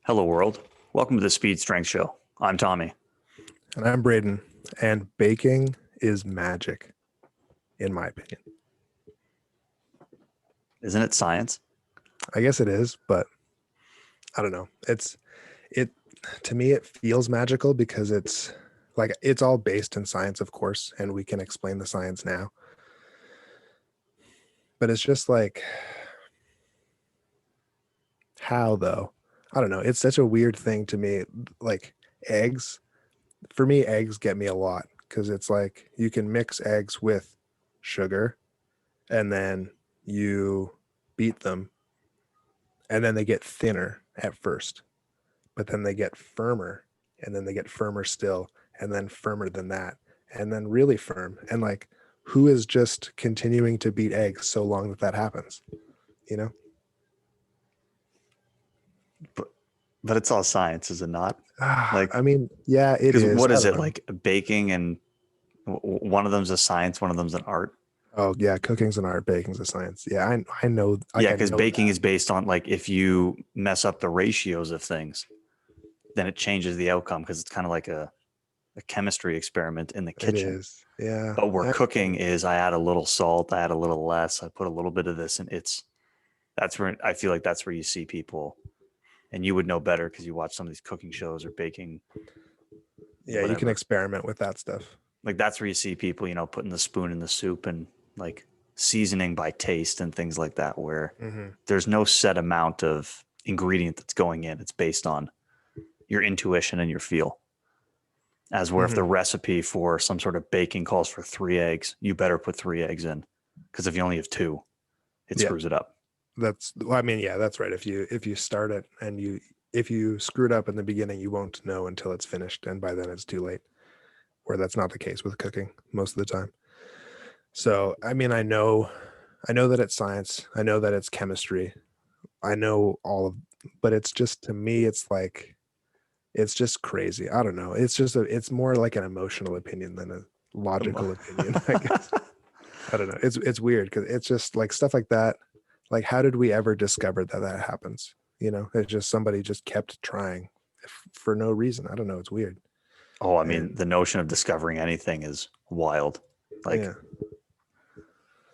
Hello, world. Welcome to the Speed Strength Show. I'm Tommy. And I'm Braden, and baking is magic, in my opinion. Isn't it science? I guess it is, but I don't know. It to me it feels magical because it's all based in science, of course, and we can explain the science now. But it's just like how though? I don't know. It's such a weird thing to me. Like eggs, for me, eggs get me a lot because it's like you can mix eggs with sugar and then you beat them and then they get thinner at first, but then they get firmer, and then they get firmer still, and then firmer than that, and then really firm. And like, who is just continuing to beat eggs so long that happens? You know? But it's all science, is it not? Like, I mean, yeah, it because is. what I is don't it know. like? Baking and one of them's a science, one of them's an art. Oh yeah, cooking's an art, baking's a science. Yeah, I know. Like Yeah, I because know baking that. is based on like if you mess up the ratios of things, then it changes the outcome because it's kind of like a chemistry experiment in the It kitchen. is. Yeah. But where cooking is, I add a little salt, I add a little less, I put a little bit of this, and that's where I feel like that's where you see people, and you would know better because you watch some of these cooking shows or baking, Yeah, you can whatever. experiment with that stuff. Like that's where you see people, putting the spoon in the soup and like seasoning by taste and things like that, where Hmm. there's no set amount of ingredient that's going in. It's based on your intuition and your feel. As where if the Hmm. recipe for some sort of baking calls for 3 eggs, you better put 3 eggs in because if you only have two, it Yeah, screws it up. well, I mean, yeah, that's right. If you start it and if you screwed up in the beginning, you won't know until it's finished, and by then it's too late. Where that's not the case with cooking most of the time. So, I mean, I know that it's science. I know that it's chemistry. I know all of, but it's just to me, it's like it's just crazy. I don't know. It's more like an emotional opinion than a logical opinion, I guess. I don't know. It's weird because it's just like stuff like that. Like, how did we ever discover that happens? It's just somebody just kept trying for no reason. I don't know. It's weird. Oh, I mean, And the notion of discovering anything is wild. Like yeah,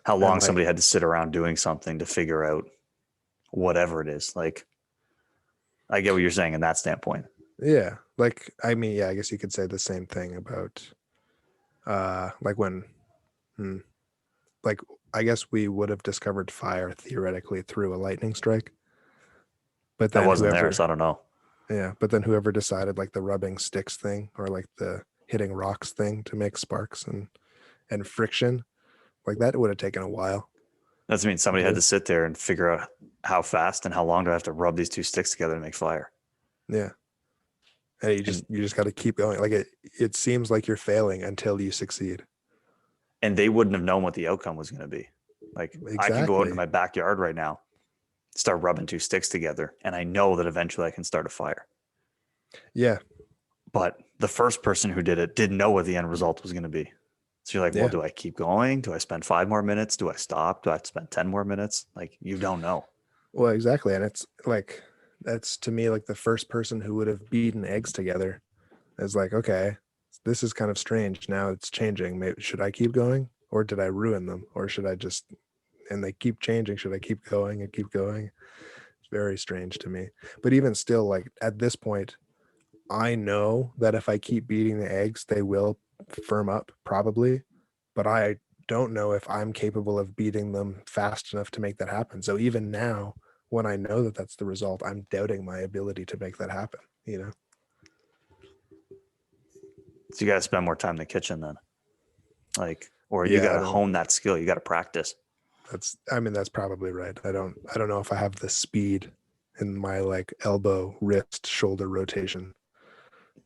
how and long like somebody had to sit around doing something to figure out whatever it is. Like, I get what you're saying in that standpoint. yeah, like I mean, yeah, I guess you could say the same thing about like when hmm, like I guess we would have discovered fire theoretically through a lightning strike, but I then wasn't there, whoever so I don't know. yeah, but then whoever decided like the rubbing sticks thing or like the hitting rocks thing to make sparks and friction, like that would have taken a while That's I mean to somebody had do. to sit there and figure out how fast and how long do I have to rub these two sticks together to make fire. Yeah. And you just And you just got to keep going. Like it seems like you're failing until you succeed. and they wouldn't have known what the outcome was going to be. Like I can go out into Exactly. my backyard right now, start rubbing two sticks together, and I know that eventually I can start a fire. Yeah. But the first person who did it didn't know what the end result was going to be. So you're like, well, Yeah. do I keep going? Do I spend 5 more minutes? Do I stop? Do I have to spend 10 more minutes? Like, you don't know. Well, exactly. And it's like that's to me like the first person who would have beaten eggs together is like, okay, this is kind of strange. Now it's changing. Maybe should I keep going or did I ruin them or should I just and they keep changing. Should I keep going and keep going? It's very strange to me. But even still, like at this point, I know that if I keep beating the eggs, they will firm up probably, but I don't know if I'm capable of beating them fast enough to make that happen. So even now, when I know that that's the result, I'm doubting my ability to make that happen. So you got to spend more time in the kitchen then. Like, or you got Yeah, to hone that skill. You got to practice. I mean that's probably right. I don't know if I have the speed in my like elbow, wrist, shoulder rotation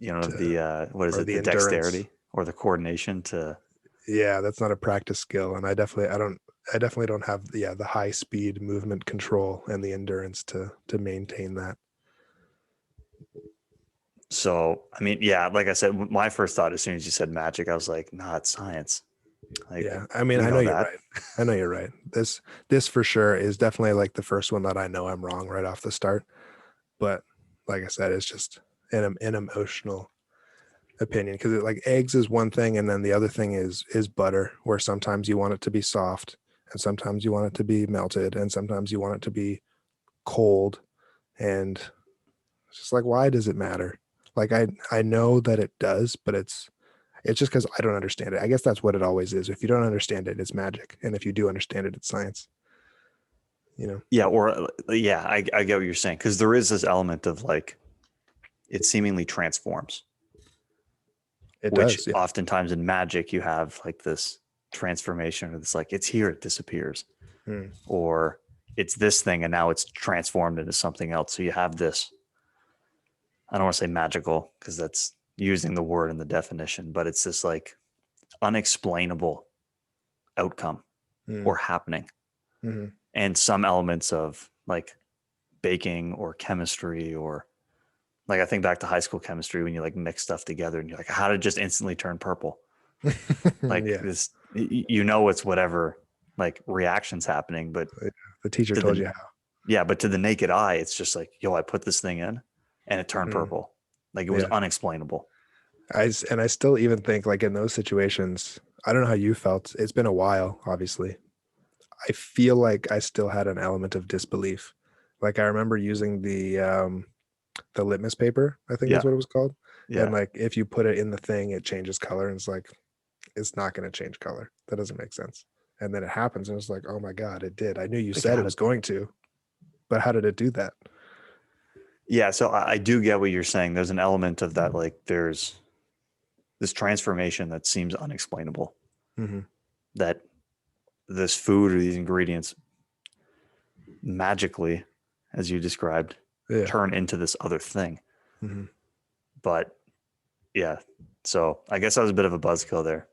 to What is or it? the The endurance. dexterity or the coordination to, Yeah, that's not a practice skill, and I definitely don't have the high speed movement control and the endurance to maintain that. so, I mean, yeah, like I said, my first thought as soon as you said magic, I was like, nah, it's science. Like, Yeah, I mean, we I know know you're that. right. I know you're right. This for sure is definitely like the first one that I know I'm wrong right off the start. But like I said, it's just an emotional opinion, because like eggs is one thing, and then the other thing is butter, where sometimes you want it to be soft, and sometimes you want it to be melted, and sometimes you want it to be cold, and it's just like, why does it matter? Like I know that it does, but it's just because I don't understand it. I guess that's what it always is. If you don't understand it, it's magic, and if you do understand it, it's science. You know, Yeah, or yeah, I get what you're saying, because there is this element of like it seemingly transforms, it which does. Yeah. oftentimes in magic you have like this transformation, or this like it's here, it disappears, Hmm. or it's this thing and now it's transformed into something else. So you have this, I don't want to say magical because that's using the word in the definition, but it's this like unexplainable outcome Hmm. or happening. Hmm. And some elements of like baking or chemistry, or like I think back to high school chemistry when you like mix stuff together and you're like, how did it just instantly turn purple? Like Yeah. this, you know, it's whatever like reactions happening, but The teacher to told you the, how. yeah, but to the naked eye, it's just like, yo, I put this thing in and it turned Hmm. purple. Like it was Yeah. unexplainable. And I still even think, like, in those situations, I don't know how you felt. It's been a while, obviously. I feel like I still had an element of disbelief. Like, I remember using the litmus paper, I think is Yeah. what it was called. And Yeah. like, if you put it in the thing, it changes color, and it's like, it's not going to change color. That doesn't make sense. And then it happens, and it's like, oh my God, it did. I knew you Like said how it was did, going to, but how did it do that? yeah. So I do get what you're saying. There's an element of that. Like there's this transformation that seems unexplainable, Hmm. that this food or these ingredients magically, as you described, Yeah. turn into this other thing. Hmm. But yeah, so I guess I was a bit of a buzzkill there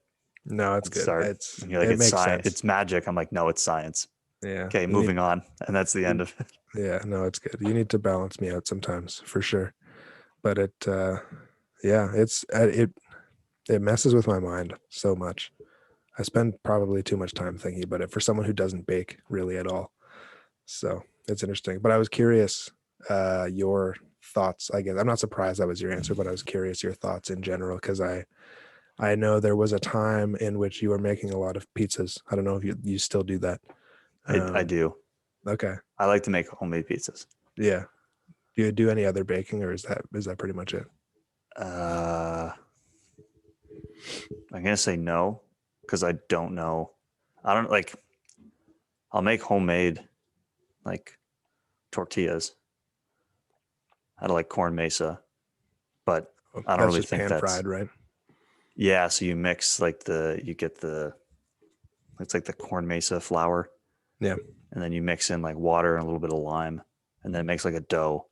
No, it's at the good. start. And you're like, It it's makes science, sense. it's magic. I'm like, no, it's science. Yeah. Okay, You need moving on. And that's the end you, of it. yeah, no, it's good. You need to balance me out sometimes, for sure. But yeah, it messes with my mind so much. I spend probably too much time thinking about it for someone who doesn't bake really at all. So it's interesting. But I was curious, your thoughts. I guess I'm not surprised that was your answer, but I was curious your thoughts in general, because I know there was a time in which you were making a lot of pizzas. I don't know if you still do that. I Um, do. okay, I like to make homemade pizzas. yeah. Do you do any other baking, or is that pretty much it? Uh, I'm gonna say no because I don't know. I don't like. I'll make homemade like tortillas out of like corn mesa, but Oh, I don't that's really just think pan that's, fried, right? yeah. So you mix like you get the, it's like the corn mesa flour, Yeah, and then you mix in like water and a little bit of lime, and then it makes like a dough,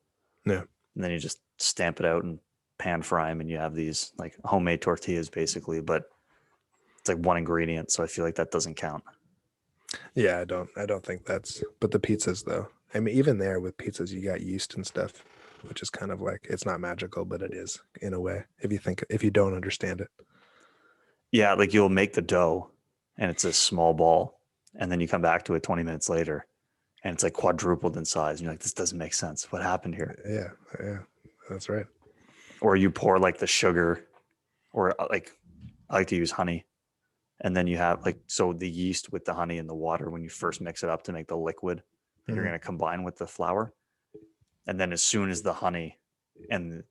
yeah, and then you just stamp it out and pan fry them, and you have these like homemade tortillas basically, but it's like one ingredient, so I feel like that doesn't count. yeah. I don't think that's. But the pizzas, though. I mean, even there with pizzas, you got yeast and stuff, which is kind of like, it's not magical, but it is in a way. If you don't understand it. Yeah, like you'll make the dough, and it's a small ball, and then you come back to it 20 minutes later, and it's like quadrupled in size, and you're like, this doesn't make sense. What happened here? Yeah, yeah, that's right. Or you pour like the sugar, or like I like to use honey, and then you have like, so the yeast with the honey and the water when you first mix it up to make the liquid that you're Hmm. going to combine with the flour, and then as soon as the honey and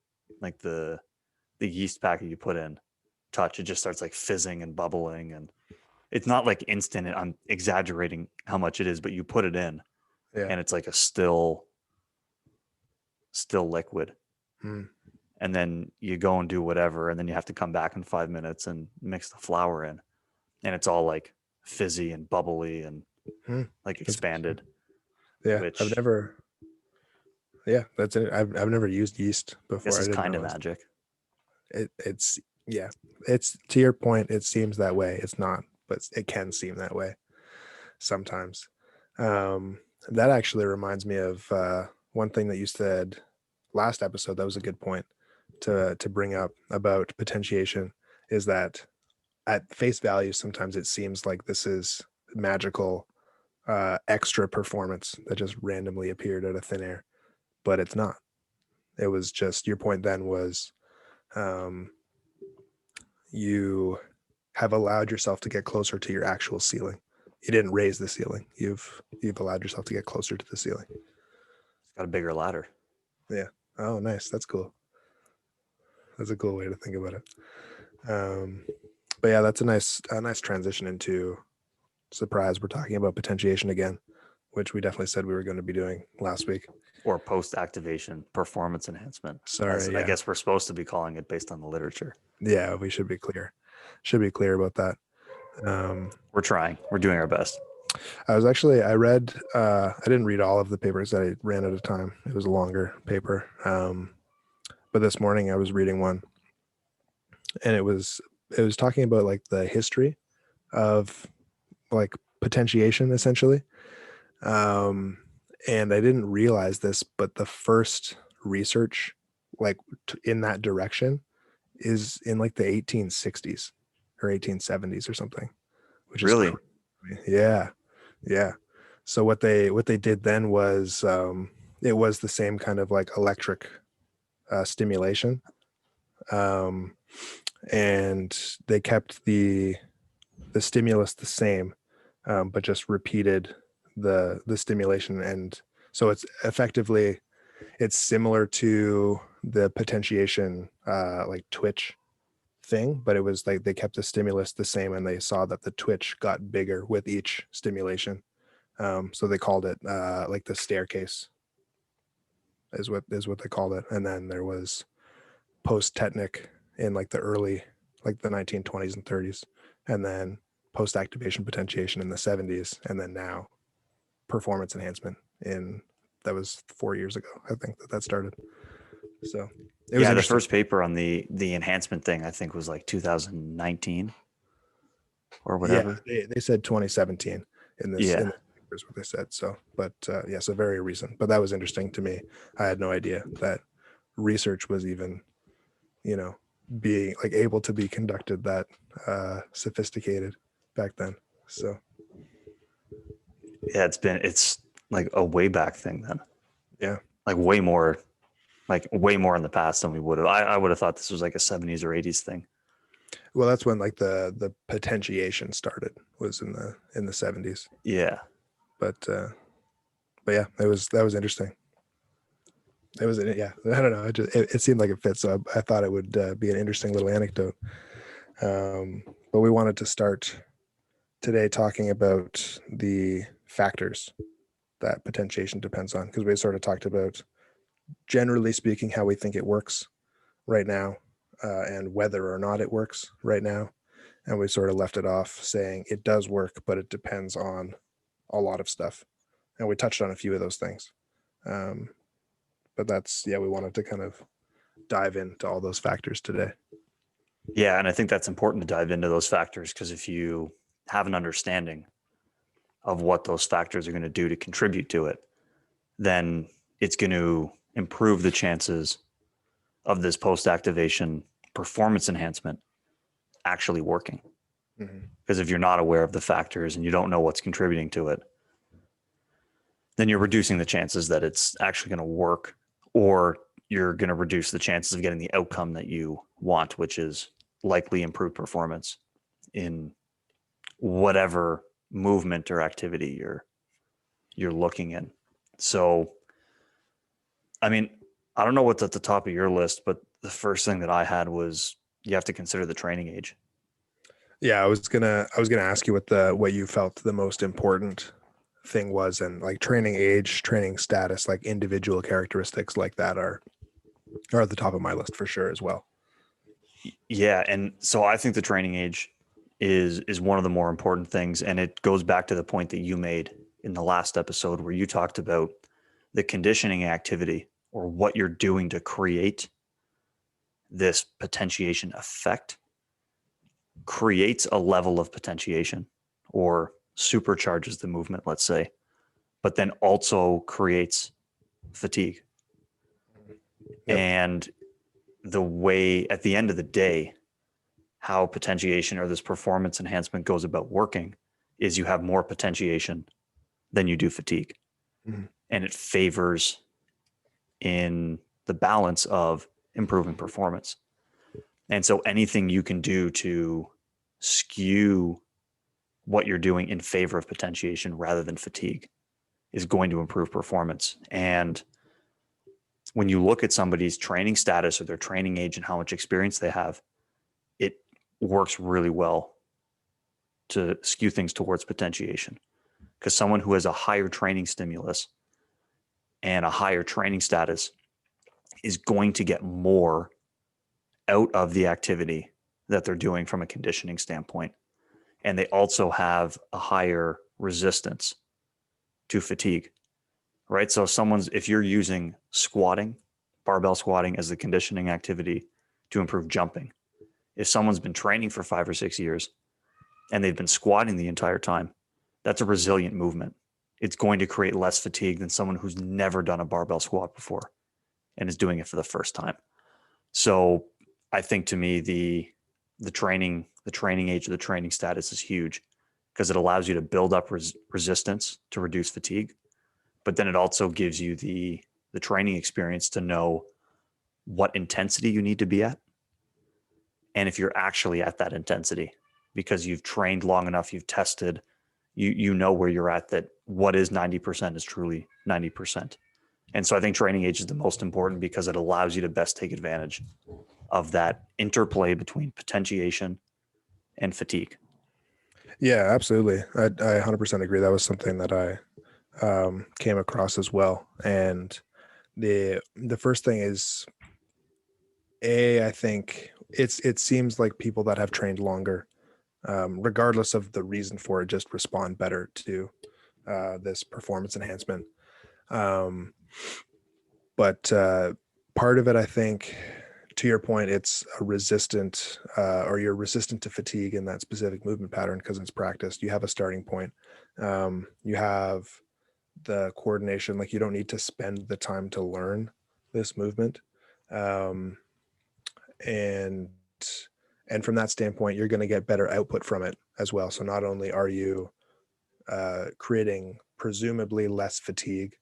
like the yeast packet you put in touch, it just starts like fizzing and bubbling, and it's not like instant. I'm exaggerating how much it is, but you put it in Yeah. and it's like a still liquid, Mm. and then you go and do whatever, and then you have to come back in 5 minutes and mix the flour in, and it's all like fizzy and bubbly and Mm. like That's interesting. expanded, Yeah, which yeah, that's it. I've never used yeast I guess before. I is didn't kind of realize magic. it's yeah. It's, to your point. It seems that way. It's not, but it can seem that way sometimes. That actually reminds me of one thing that you said last episode. That was a good point to bring up about potentiation. Is that at face value, sometimes it seems like this is magical, extra performance that just randomly appeared out of thin air, but it's not. It was just, your point then was, you have allowed yourself to get closer to your actual ceiling. You didn't raise the ceiling. You've allowed yourself to get closer to the ceiling. It's got a bigger ladder. Yeah. Oh, nice. That's cool. That's a cool way to think about it. But yeah, that's a nice transition into, surprise, we're talking about potentiation again, which we definitely said we were going to be doing last week. Or post-activation performance enhancement. Sorry, I yeah. guess we're supposed to be calling it based on the literature. Yeah, we should be clear. Should be clear about that. We're trying. We're doing our best. I read, I didn't read all of the papers. I ran out of time. It was a longer paper. But this morning I was reading one, and it was talking about like the history of like potentiation, essentially. And I didn't realize this, but the first research like in that direction is in like the 1860s or 1870s or something, which is Really? crazy. Yeah. So what they did then was, it was the same kind of like electric stimulation, and they kept the stimulus the same, but just repeated the stimulation. And so it's effectively, it's similar to the potentiation like twitch thing, but it was like they kept the stimulus the same, and they saw that the twitch got bigger with each stimulation. So they called it like the staircase is what they called it. And then there was post-tetanic in like the early, like the 1920s and 30s, and then post-activation potentiation in the 70s, and then now performance enhancement in, that was 4 years ago, I think, that started. So it was Yeah, the interesting. first paper on the enhancement thing, I think, was like 2019 or whatever. Yeah, they said 2017 in this, Yeah. is what they said. So, but yeah, so very recent. But that was interesting to me. I had no idea that research was even, being like able to be conducted that sophisticated back then. So Yeah, it's like a way back thing then. yeah, Like way more in the past than we would have. I would have thought this was like a 70s or 80s thing. well, that's when like the potentiation started, was in the 70s. Yeah. But yeah, that was interesting. It was, yeah, I don't know. It seemed like it fits. So I thought it would be an interesting little anecdote. But we wanted to start today talking about the factors that potentiation depends on, because we sort of talked about, generally speaking, how we think it works right now, and whether or not it works right now. And we sort of left it off saying it does work, but it depends on a lot of stuff. And we touched on a few of those things. But that's, yeah, we wanted to kind of dive into all those factors today. Yeah, and I think that's important to dive into those factors, because if you have an understanding of what those factors are going to do to contribute to it, then it's going to improve the chances of this post-activation performance enhancement actually working. Mm-hmm. Because if you're not aware of the factors and you don't know what's contributing to it, then you're reducing the chances that it's actually going to work, or you're going to reduce the chances of getting the outcome that you want, which is likely improved performance in whatever movement or activity you're looking in. So, I mean, I don't know what's at the top of your list, but the first thing that I had was you have to consider the training age. Yeah, I was gonna ask you what you felt the most important thing was, and like training age, training status, like individual characteristics like that are at the top of my list for sure as well. Yeah, and so I think the training age is one of the more important things, and it goes back to the point that you made in the last episode where you talked about the conditioning activity, or what you're doing to create this potentiation effect, creates a level of potentiation or supercharges the movement, let's say, but then also creates fatigue. Yep. And the way, at the end of the day, how potentiation or this performance enhancement goes about working is you have more potentiation than you do fatigue. Mm-hmm. And it favors in the balance of improving performance. And so anything you can do to skew what you're doing in favor of potentiation rather than fatigue is going to improve performance. And when you look at somebody's training status or their training age and how much experience they have, it works really well to skew things towards potentiation. Because someone who has a higher training stimulus and a higher training status is going to get more out of the activity that they're doing from a conditioning standpoint. And they also have a higher resistance to fatigue, right? So if you're using squatting, barbell squatting as the conditioning activity to improve jumping, if someone's been training for 5 or 6 years and they've been squatting the entire time, that's a resilient movement. It's going to create less fatigue than someone who's never done a barbell squat before and is doing it for the first time. So I think to me, the training age of the training status is huge because it allows you to build up resistance to reduce fatigue. But then it also gives you the training experience to know what intensity you need to be at. And if you're actually at that intensity, because you've trained long enough, you've tested, you know where you're at, that what is 90% is truly 90%. And so I think training age is the most important because it allows you to best take advantage of that interplay between potentiation and fatigue. Yeah, absolutely. I 100% agree. That was something that I came across as well. And the first thing is, I think it seems like people that have trained longer, regardless of the reason for it, just respond better to this performance enhancement. But part of it, I think, to your point, it's a resistant, or you're resistant to fatigue in that specific movement pattern because it's practiced. You have a starting point. You have the coordination. Like, you don't need to spend the time to learn this movement. And from that standpoint, you're going to get better output from it as well. So not only are you creating presumably less fatigue,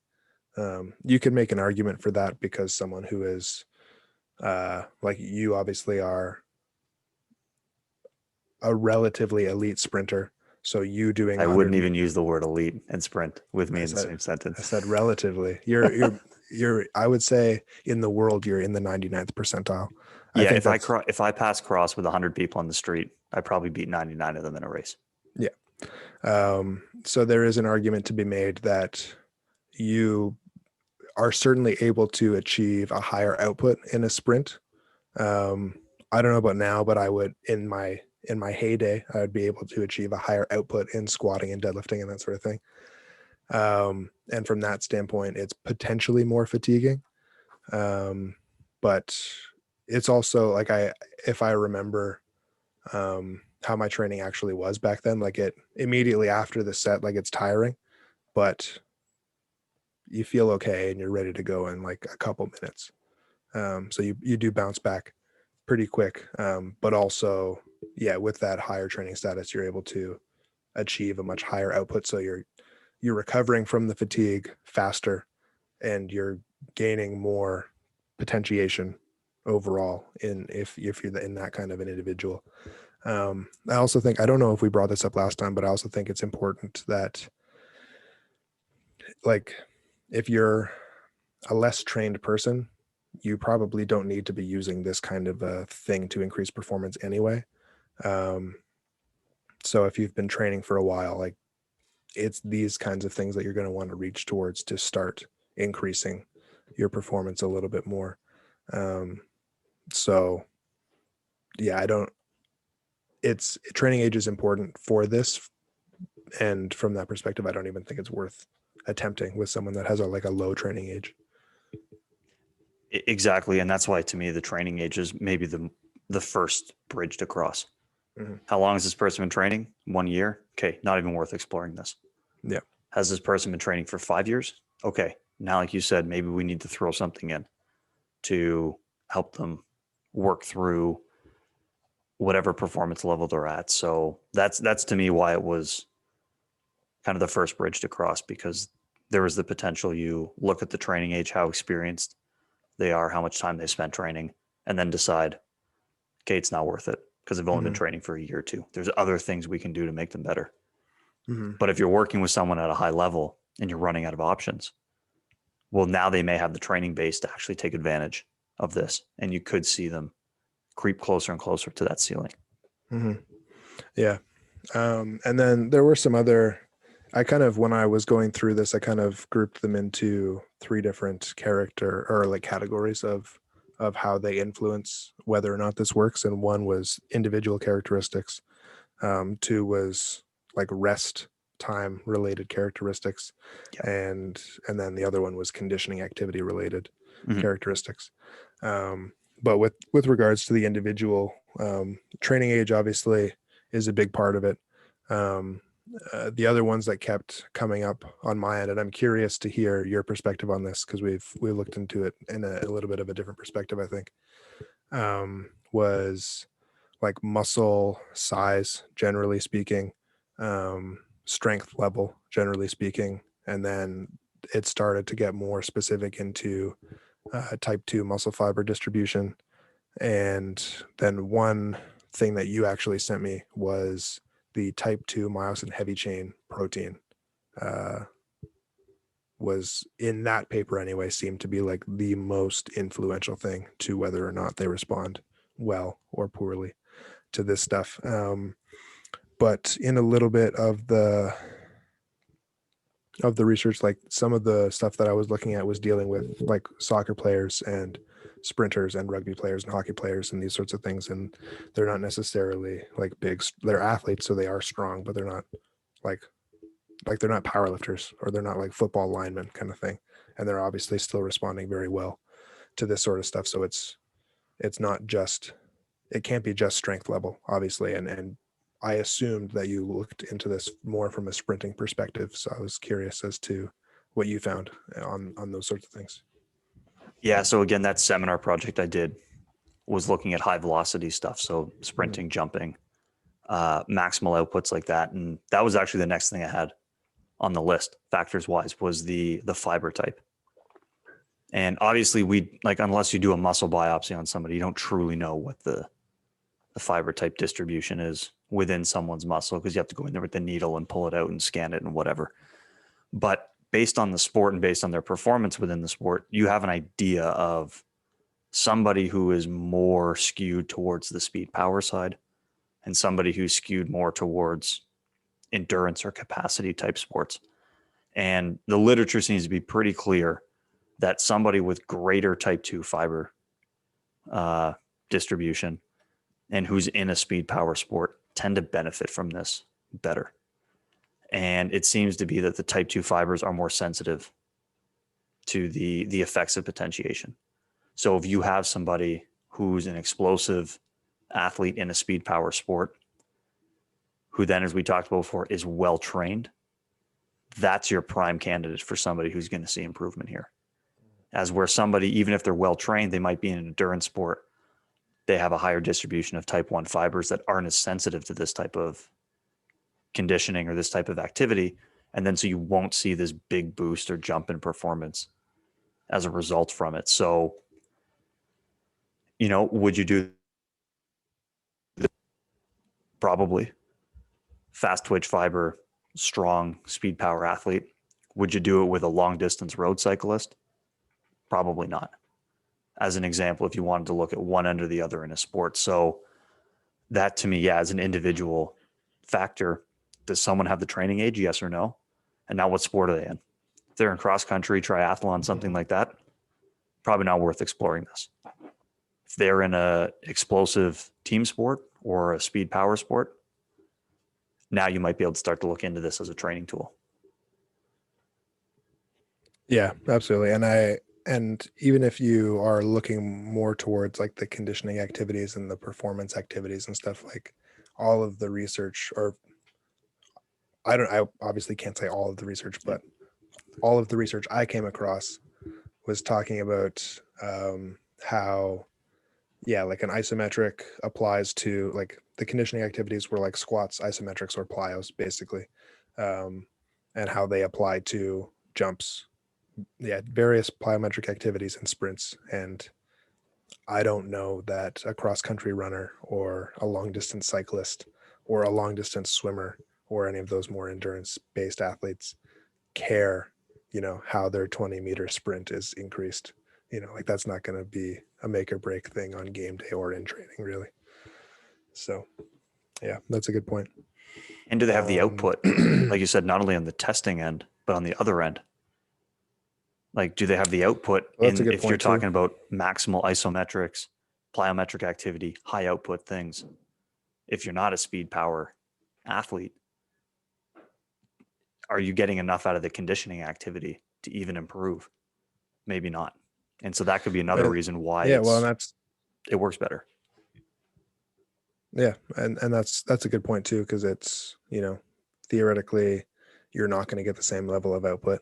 you can make an argument for that because someone who is like you obviously are a relatively elite sprinter. So you doing I wouldn't even use the word elite and sprint with me in the same sentence. I said relatively. You're I would say in the world you're in the 99th percentile. Yeah, if I pass cross with 100 people on the street, I probably beat 99 of them in a race. Yeah. So there is an argument to be made that you are certainly able to achieve a higher output in a sprint. I don't know about now, but I would in my heyday, I would be able to achieve a higher output in squatting and deadlifting and that sort of thing. And from that standpoint, it's potentially more fatiguing. But it's also like if I remember how my training actually was back then, like it immediately after the set, like it's tiring, but you feel okay and you're ready to go in like a couple minutes. So you do bounce back pretty quick. But also, yeah, with that higher training status, you're able to achieve a much higher output. So you're recovering from the fatigue faster and you're gaining more potentiation overall if you're in that kind of an individual. I also think, I don't know if we brought this up last time, but I also think it's important that, like, if you're a less trained person, you probably don't need to be using this kind of a thing to increase performance anyway. So if you've been training for a while, like, it's these kinds of things that you're going to want to reach towards to start increasing your performance a little bit more. So yeah, it's training age is important for this. And from that perspective, I don't even think it's worth attempting with someone that has a low training age. Exactly. And that's why, to me, the training age is maybe the first bridge to cross. Mm-hmm. How long has this person been training? 1 year? Okay, not even worth exploring this. Yeah. Has this person been training for 5 years? Okay, now, like you said, maybe we need to throw something in to help them work through whatever performance level they're at. So that's to me why it was kind of the first bridge to cross, because there was the potential. You look at the training age, how experienced they are, how much time they spent training, and then decide, okay, it's not worth it because they've only been training for a year or two. There's other things we can do to make them better. But if you're working with someone at a high level and you're running out of options, well, now they may have the training base to actually take advantage of this, and you could see them creep closer and closer to that ceiling. Yeah. And then there were some other, when I was going through this, I kind of grouped them into 3 different character or like categories of how they influence whether or not this works. And one was individual characteristics. 2 was like rest time related characteristics. Yep. And then the other one was conditioning activity related Mhm. characteristics. But with regards to the individual, training age obviously is a big part of it. The other ones that kept coming up on my end, and I'm curious to hear your perspective on this because we looked into it in a little bit of a different perspective, I think, was like muscle size, generally speaking, strength level, generally speaking, and then it started to get more specific into type 2 muscle fiber distribution. And then one thing that you actually sent me was the type 2 myosin heavy chain protein, was in that paper anyway, seemed to be like the most influential thing to whether or not they respond well or poorly to this stuff. But in a little bit of the research, like some of the stuff that I was looking at was dealing with like soccer players and sprinters and rugby players and hockey players and these sorts of things. And they're not necessarily like they're athletes, so they are strong, but they're not like they're not powerlifters, or they're not like football linemen kind of thing. And they're obviously still responding very well to this sort of stuff. So it's not just, it can't be just strength level, obviously. And I assumed that you looked into this more from a sprinting perspective. So I was curious as to what you found on those sorts of things. Yeah. So again, that seminar project I did was looking at high velocity stuff. So sprinting, jumping, maximal outputs like that. And that was actually the next thing I had on the list, factors wise, was the fiber type. And obviously we like, unless you do a muscle biopsy on somebody, you don't truly know what the fiber type distribution is within someone's muscle, because you have to go in there with the needle and pull it out and scan it and whatever. But based on the sport and based on their performance within the sport, you have an idea of somebody who is more skewed towards the speed power side and somebody who's skewed more towards endurance or capacity type sports. And the literature seems to be pretty clear that somebody with greater type 2 fiber distribution and who's in a speed power sport tend to benefit from this better. And it seems to be that the type 2 fibers are more sensitive to the effects of potentiation. So if you have somebody who's an explosive athlete in a speed power sport, who then, as we talked about before, is well trained, that's your prime candidate for somebody who's going to see improvement here. As where somebody, even if they're well trained, they might be in an endurance sport, they have a higher distribution of type 1 fibers that aren't as sensitive to this type of conditioning or this type of activity. And then so you won't see this big boost or jump in performance as a result from it. So, would you do probably fast twitch fiber, strong speed power athlete? Would you do it with a long distance road cyclist? Probably not. As an example, if you wanted to look at one end or the other in a sport. So that to me, yeah, as an individual factor, does someone have the training age? Yes or no? And now what sport are they in? If they're in cross country, triathlon, something like that, probably not worth exploring this. If they're in a explosive team sport or a speed power sport, now you might be able to start to look into this as a training tool. Yeah, absolutely. And even if you are looking more towards like the conditioning activities and the performance activities and stuff, like all of the research, or I obviously can't say all of the research, but all of the research I came across was talking about how, yeah, like an isometric applies to like the conditioning activities were like squats, isometrics, or plyos, basically, and how they apply to jumps various plyometric activities and sprints. And I don't know that a cross country runner or a long distance cyclist or a long distance swimmer or any of those more endurance based athletes care, how their 20-meter sprint is increased. Like that's not going to be a make or break thing on game day or in training, really. So, yeah, that's a good point. And do they have the output? Like you said, not only on the testing end, but on the other end. Like, do they have the output Well, that's a in good if you're point too. talking about maximal isometrics, plyometric activity, high output things? If you're not a speed power athlete, are you getting enough out of the conditioning activity to even improve? Maybe not. And so that could be another reason why Yeah, well, and it works better. Yeah, and that's a good point too, because it's, theoretically you're not going to get the same level of output.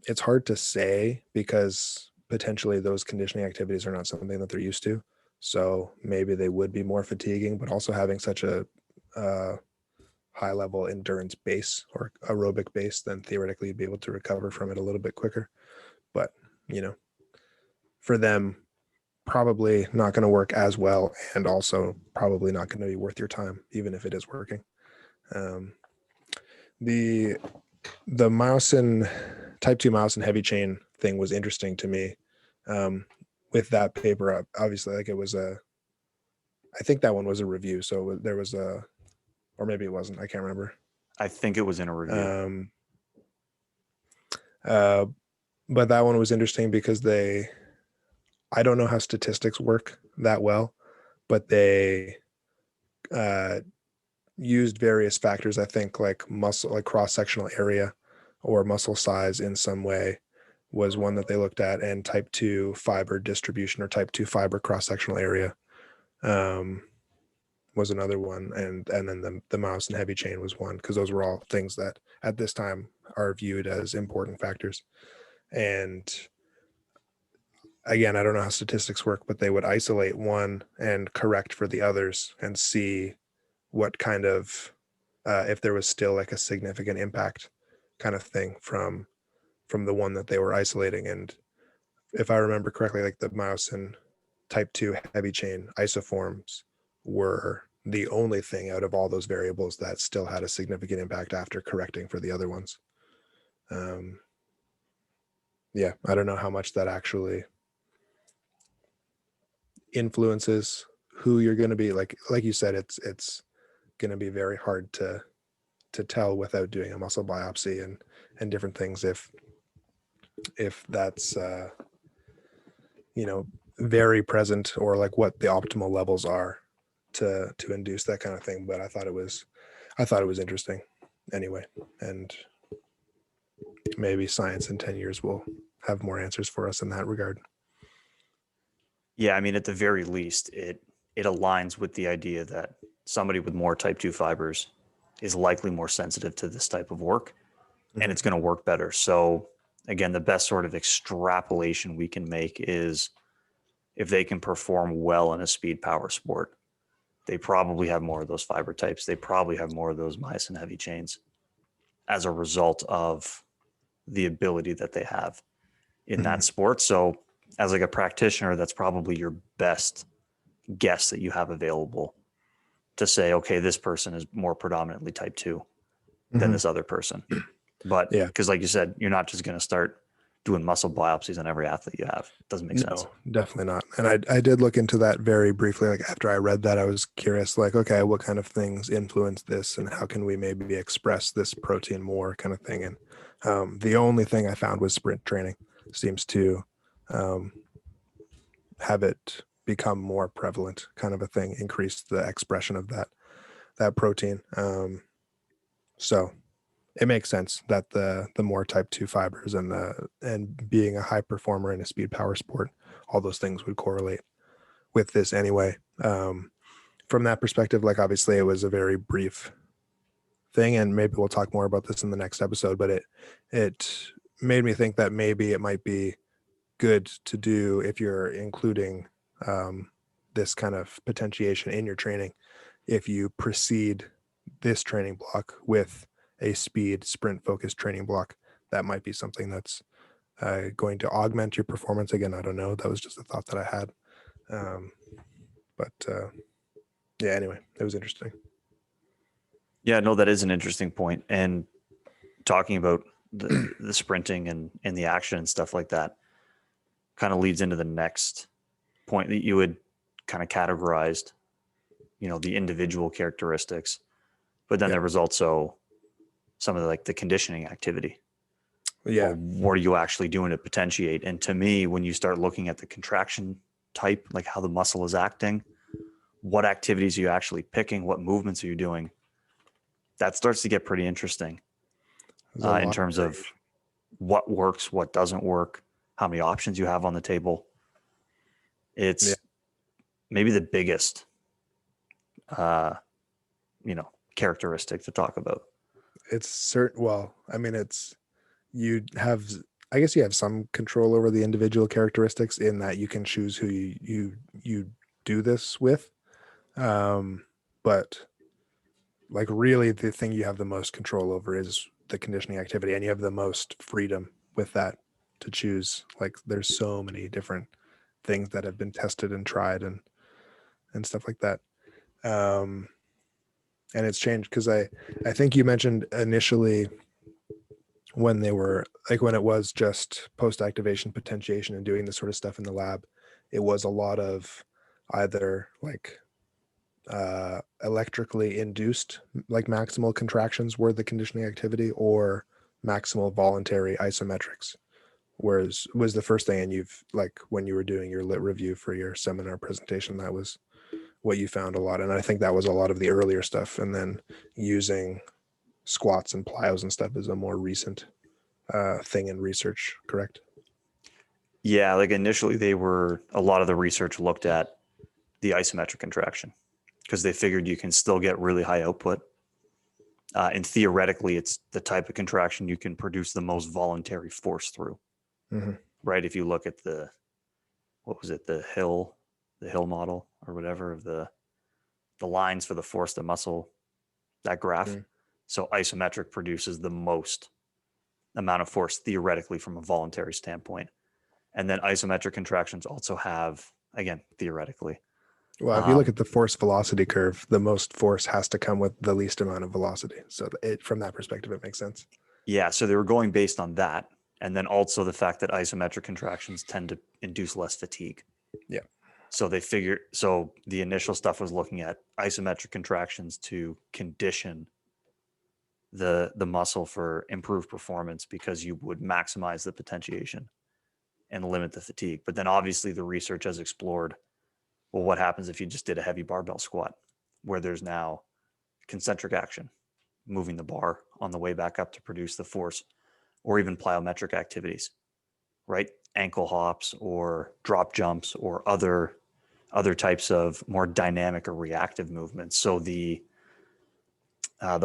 It's hard to say because potentially those conditioning activities are not something that they're used to. So maybe they would be more fatiguing, but also having such a high level endurance base or aerobic base, then theoretically you'd be able to recover from it a little bit quicker. But, for them, probably not going to work as well, and also probably not going to be worth your time, even if it is working. The myosin type 2 myosin heavy chain thing was interesting to me. With that paper, obviously, like I think that one was a review. So there was or maybe it wasn't. I can't remember. I think it was in a review. But that one was interesting because I don't know how statistics work that well, but they used various factors. I think like muscle, like cross-sectional area or muscle size in some way was one that they looked at, and type 2 fiber distribution or type 2 fiber cross-sectional area was another one. And then the myosin heavy chain was one, because those were all things that at this time are viewed as important factors. And again, I don't know how statistics work, but they would isolate one and correct for the others and see what kind of if there was still like a significant impact kind of thing from the one that they were isolating. And if I remember correctly, like the myosin type 2 heavy chain isoforms were the only thing out of all those variables that still had a significant impact after correcting for the other ones. Yeah, I don't know how much that actually influences who you're going to be. Like you said, it's going to be very hard to tell without doing a muscle biopsy and different things if that's very present, or like what the optimal levels are to induce that kind of thing. But I thought it was interesting anyway, and maybe science in 10 years will have more answers for us in that regard. Yeah, I mean, at the very least, it aligns with the idea that somebody with more type 2 fibers is likely more sensitive to this type of work, and it's going to work better. So again, the best sort of extrapolation we can make is if they can perform well in a speed power sport, they probably have more of those fiber types. They probably have more of those myosin heavy chains as a result of the ability that they have in that sport. So as like a practitioner, that's probably your best guess that you have available to say, okay, this person is more predominantly type 2 than this other person. But Yeah, because like you said, you're not just going to start doing muscle biopsies on every athlete you have. It doesn't make sense. No, definitely not. And I did look into that very briefly. Like after I read that, I was curious, like, okay, what kind of things influence this and how can we maybe express this protein more, kind of thing. And the only thing I found was sprint training seems to have it become more prevalent, kind of a thing, increase the expression of that protein. So it makes sense that the more type 2 fibers and being a high performer in a speed power sport, all those things would correlate with this anyway. From that perspective, like obviously it was a very brief thing, and maybe we'll talk more about this in the next episode, but it made me think that maybe it might be good to do if you're including this kind of potentiation in your training, if you precede this training block with a speed sprint focused training block. That might be something that's going to augment your performance. Again, I don't know. That was just a thought that I had. But yeah, anyway, it was interesting. Yeah, no, that is an interesting point. And talking about the sprinting and the action and stuff like that kind of leads into the next point that you had kind of categorized, the individual characteristics, but then Yeah. there was also some of the conditioning activity. Yeah. Or what are you actually doing to potentiate? And to me, when you start looking at the contraction type, like how the muscle is acting, what activities are you actually picking, what movements are you doing, that starts to get pretty interesting There's a in lot terms of what works, what doesn't work, how many options you have on the table. Yeah. It's maybe the biggest, uh, characteristic to talk about. It's certain. Well, I mean, you have, I guess you have some control over the individual characteristics in that you can choose who you do this with. But like really the thing you have the most control over is the conditioning activity, and you have the most freedom with that to choose. Like there's so many different things that have been tested and tried and stuff like that. And it's changed because I think you mentioned initially when they were like when it was just post-activation potentiation and doing this sort of stuff in the lab, it was a lot of either like electrically induced like maximal contractions were the conditioning activity, or maximal voluntary isometrics whereas was the first thing. And you've like when you were doing your lit review for your seminar presentation, that was what you found a lot. And I think that was a lot of the earlier stuff, and then using squats and plyos and stuff is a more recent thing in research, correct? Yeah, like initially a lot of the research looked at the isometric contraction because they figured you can still get really high output. And theoretically, it's the type of contraction you can produce the most voluntary force through, Mm-hmm. right? If you look at what was it, the Hill model or whatever of the lines for the force to muscle, that graph. Mm-hmm. So isometric produces the most amount of force theoretically from a voluntary standpoint. And then isometric contractions also have, again, theoretically. Well, if you look at the force velocity curve, the most force has to come with the least amount of velocity. So from that perspective, it makes sense. Yeah, so they were going based on that. And then also the fact that isometric contractions tend to induce less fatigue. Yeah. So the initial stuff was looking at isometric contractions to condition the muscle for improved performance because you would maximize the potentiation and limit the fatigue. But then obviously the research has explored, well, what happens if you just did a heavy barbell squat where there's now concentric action, moving the bar on the way back up to produce the force, or even plyometric activities, right? Ankle hops or drop jumps or other types of more dynamic or reactive movements. So the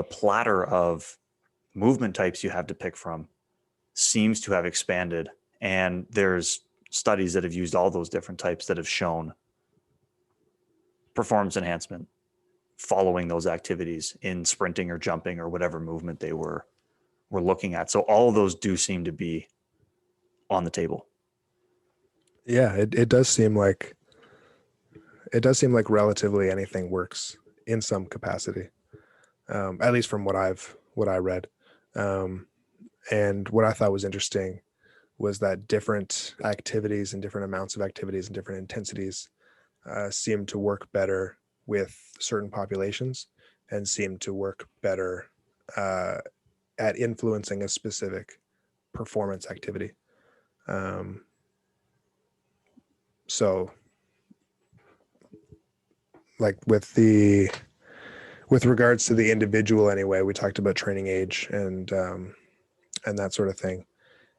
platter of movement types you have to pick from seems to have expanded, and there's studies that have used all those different types that have shown performance enhancement following those activities in sprinting or jumping or whatever movement they were looking at. So all of those do seem to be on the table. Yeah, it does seem like relatively anything works in some capacity, at least from what I read. And what I thought was interesting was that different activities and different amounts of activities and different intensities seem to work better with certain populations and seem to work better at influencing a specific performance activity. So like with regards to the individual anyway, we talked about training age and that sort of thing.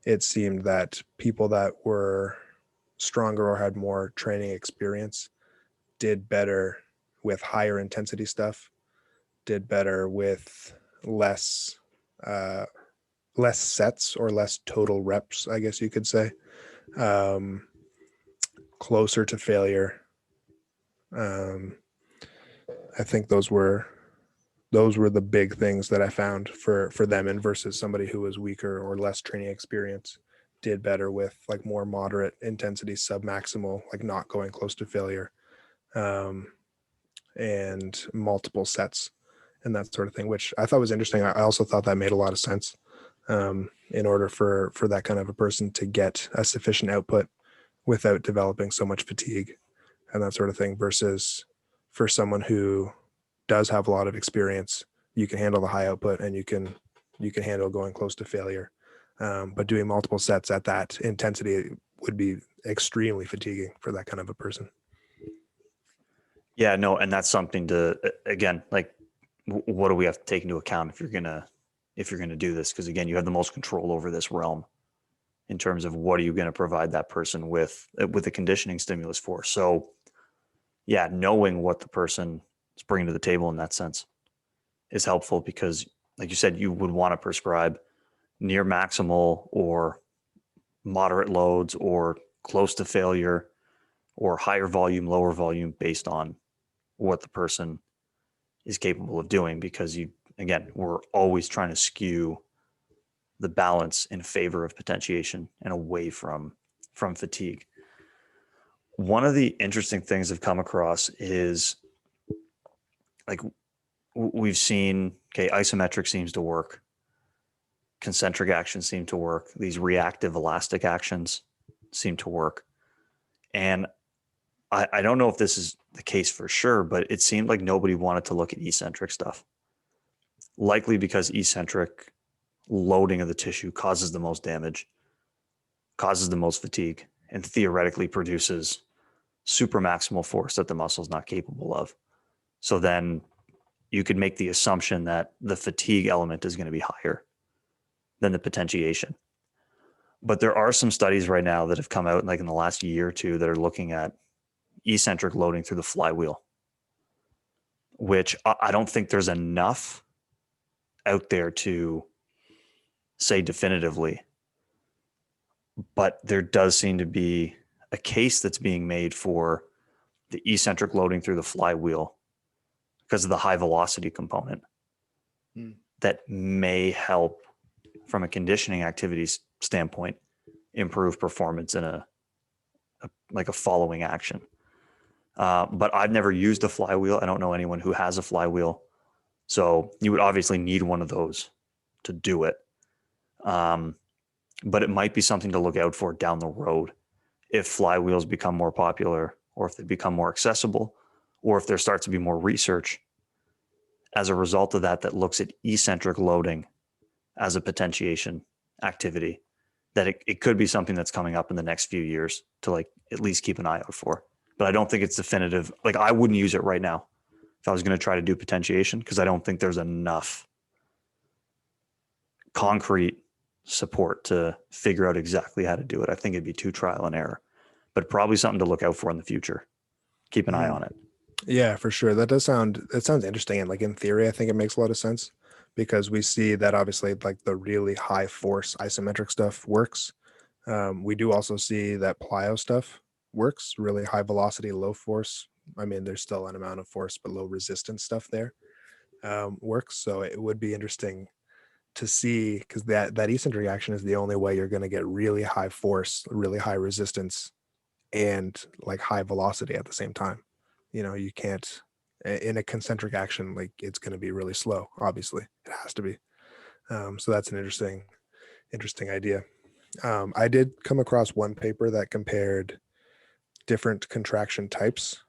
It seemed that people that were stronger or had more training experience did better with higher intensity stuff, did better with less less sets or less total reps, I guess you could say, closer to failure. um, I think those were the big things that I found for them, and versus somebody who was weaker or less training experience did better with like more moderate intensity, sub-maximal, like not going close to failure, and multiple sets and that sort of thing, which I thought was interesting. I also thought that made a lot of sense, in order for that kind of a person to get a sufficient output without developing so much fatigue and that sort of thing, versus for someone who does have a lot of experience, you can handle the high output and you can handle going close to failure. But doing multiple sets at that intensity would be extremely fatiguing for that kind of a person. Yeah, no, and that's something to, again, like, what do we have to take into account if you're gonna do this? Because again, you have the most control over this realm in terms of what are you going to provide that person with a conditioning stimulus for. So yeah, knowing what the person is bringing to the table in that sense is helpful, because like you said, you would want to prescribe near maximal or moderate loads or close to failure or higher volume, lower volume based on what the person is capable of doing, because again, we're always trying to skew the balance in favor of potentiation and away from fatigue. One of the interesting things I've come across is, like, we've seen, okay, isometric seems to work, concentric actions seem to work, these reactive elastic actions seem to work, and I don't know if this is the case for sure, but it seemed like nobody wanted to look at eccentric stuff, likely because eccentric loading of the tissue causes the most damage, causes the most fatigue, and theoretically produces super maximal force that the muscle is not capable of. So then you could make the assumption that the fatigue element is going to be higher than the potentiation. But there are some studies right now that have come out, like in the last year or two, that are looking at eccentric loading through the flywheel, which I don't think there's enough out there to say definitively, but there does seem to be a case that's being made for the eccentric loading through the flywheel because of the high velocity component that may help from a conditioning activities standpoint improve performance in a following action. But I've never used a flywheel. I don't know anyone who has a flywheel. So you would obviously need one of those to do it. But it might be something to look out for down the road if flywheels become more popular, or if they become more accessible, or if there starts to be more research as a result of that looks at eccentric loading as a potentiation activity, that it could be something that's coming up in the next few years to like at least keep an eye out for. But I don't think it's definitive. Like, I wouldn't use it right now if I was going to try to do potentiation, because I don't think there's enough concrete support to figure out exactly how to do it. I think it'd be too trial and error, but probably something to look out for in the future. Keep an eye on it. Yeah, for sure. That sounds interesting. And like in theory, I think it makes a lot of sense, because we see that obviously like the really high force isometric stuff works. We do also see that plyo stuff works, really high velocity, low force. I mean, there's still an amount of force, but low resistance stuff there works. So it would be interesting to see, because that eccentric action is the only way you're going to get really high force, really high resistance, and like high velocity at the same time. You can't, in a concentric action, like it's going to be really slow. Obviously, it has to be. So that's an interesting idea. I did come across one paper that compared different contraction types.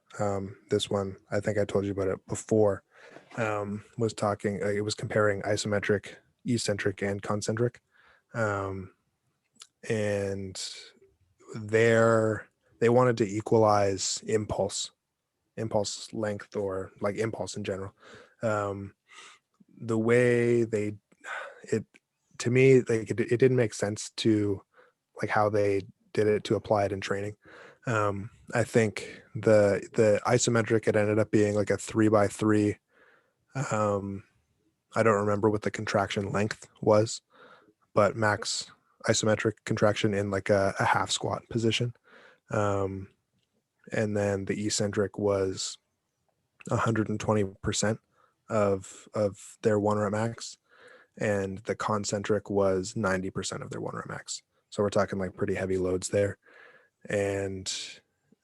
This one, I think I told you about it before, was talking, it was comparing isometric, eccentric, and concentric. And they wanted to equalize impulse length, or like impulse in general. The way it to me, like it didn't make sense to like how they did it to apply it in training. I think the isometric, it ended up being like a 3x3. I don't remember what the contraction length was, but max isometric contraction in like a half squat position. And then the eccentric was 120% of their 1 rep max, and the concentric was 90% of their 1 rep max. So we're talking like pretty heavy loads there. And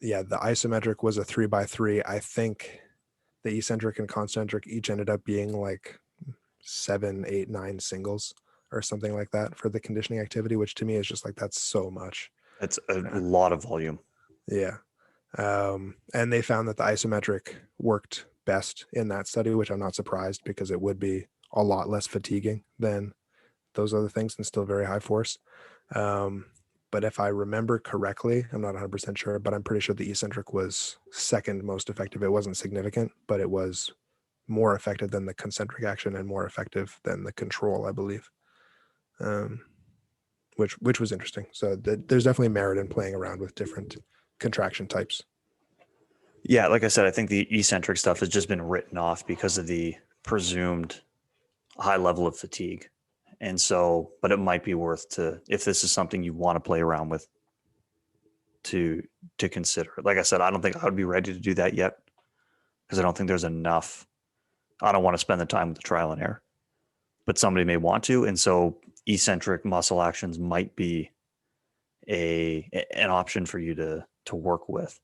yeah, the isometric was a 3x3. I think the eccentric and concentric each ended up being like 7, 8, 9 singles or something like that for the conditioning activity, which to me is just like, that's so much. That's a lot of volume. Yeah. And they found that the isometric worked best in that study, which I'm not surprised because it would be a lot less fatiguing than those other things and still very high force. But if I remember correctly, I'm not 100% sure, but I'm pretty sure the eccentric was second most effective. It wasn't significant, but it was more effective than the concentric action and more effective than the control, I believe. Which was interesting. So there's definitely merit in playing around with different contraction types. Yeah, like I said, I think the eccentric stuff has just been written off because of the presumed high level of fatigue. And so, but it might be worth to, if this is something you want to play around with, to consider. Like I said, I don't think I would be ready to do that yet because I don't think there's enough. I don't want to spend the time with the trial and error, but somebody may want to. And so eccentric muscle actions might be an option for you to work with.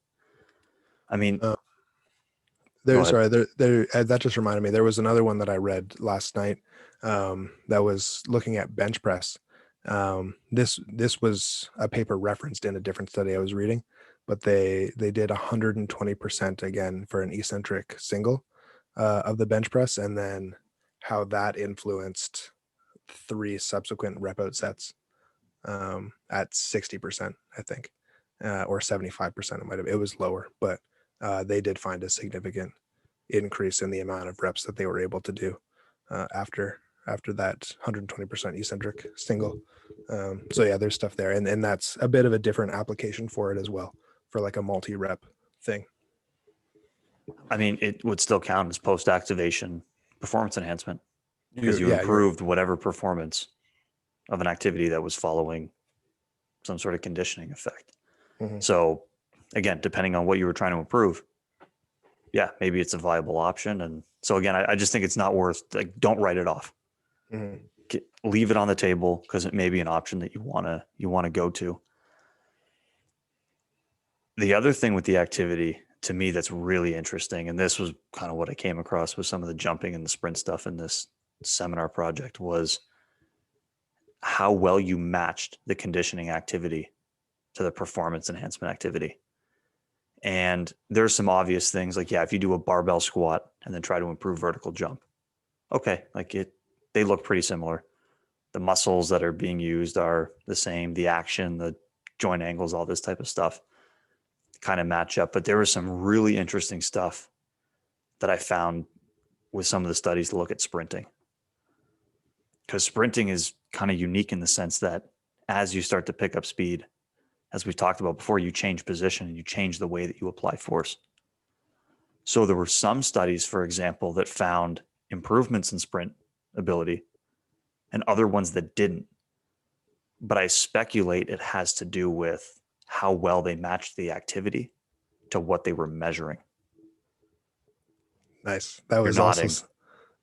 I mean, go ahead. That just reminded me. There was another one that I read last night that was looking at bench press. This was a paper referenced in a different study I was reading, but they did 120% again for an eccentric single of the bench press, and then how that influenced 3 subsequent rep out sets at 60%, I think, or 75%. It was lower, but they did find a significant increase in the amount of reps that they were able to do after that 120% eccentric single. So yeah, there's stuff there, and that's a bit of a different application for it as well, for like a multi-rep thing. I mean, it would still count as post-activation performance enhancement because you improved whatever performance of an activity that was following some sort of conditioning effect. Mm-hmm. So again, depending on what you were trying to improve, yeah, maybe it's a viable option. And so again, I just think it's not worth, like, don't write it off. Mm-hmm. Leave it on the table because it may be an option that you want to go to. The other thing with the activity to me that's really interesting, and this was kind of what I came across with some of the jumping and the sprint stuff in this seminar project, was how well you matched the conditioning activity to the performance enhancement activity. And there's some obvious things like, yeah, if you do a barbell squat and then try to improve vertical jump, okay, they look pretty similar. The muscles that are being used are the same, the action, the joint angles, all this type of stuff kind of match up. But there was some really interesting stuff that I found with some of the studies to look at sprinting. Because sprinting is kind of unique in the sense that as you start to pick up speed, as we've talked about before, you change position and you change the way that you apply force. So there were some studies, for example, that found improvements in sprint ability and other ones that didn't. But I speculate it has to do with how well they matched the activity to what they were measuring. Nice. That You're was nodding. also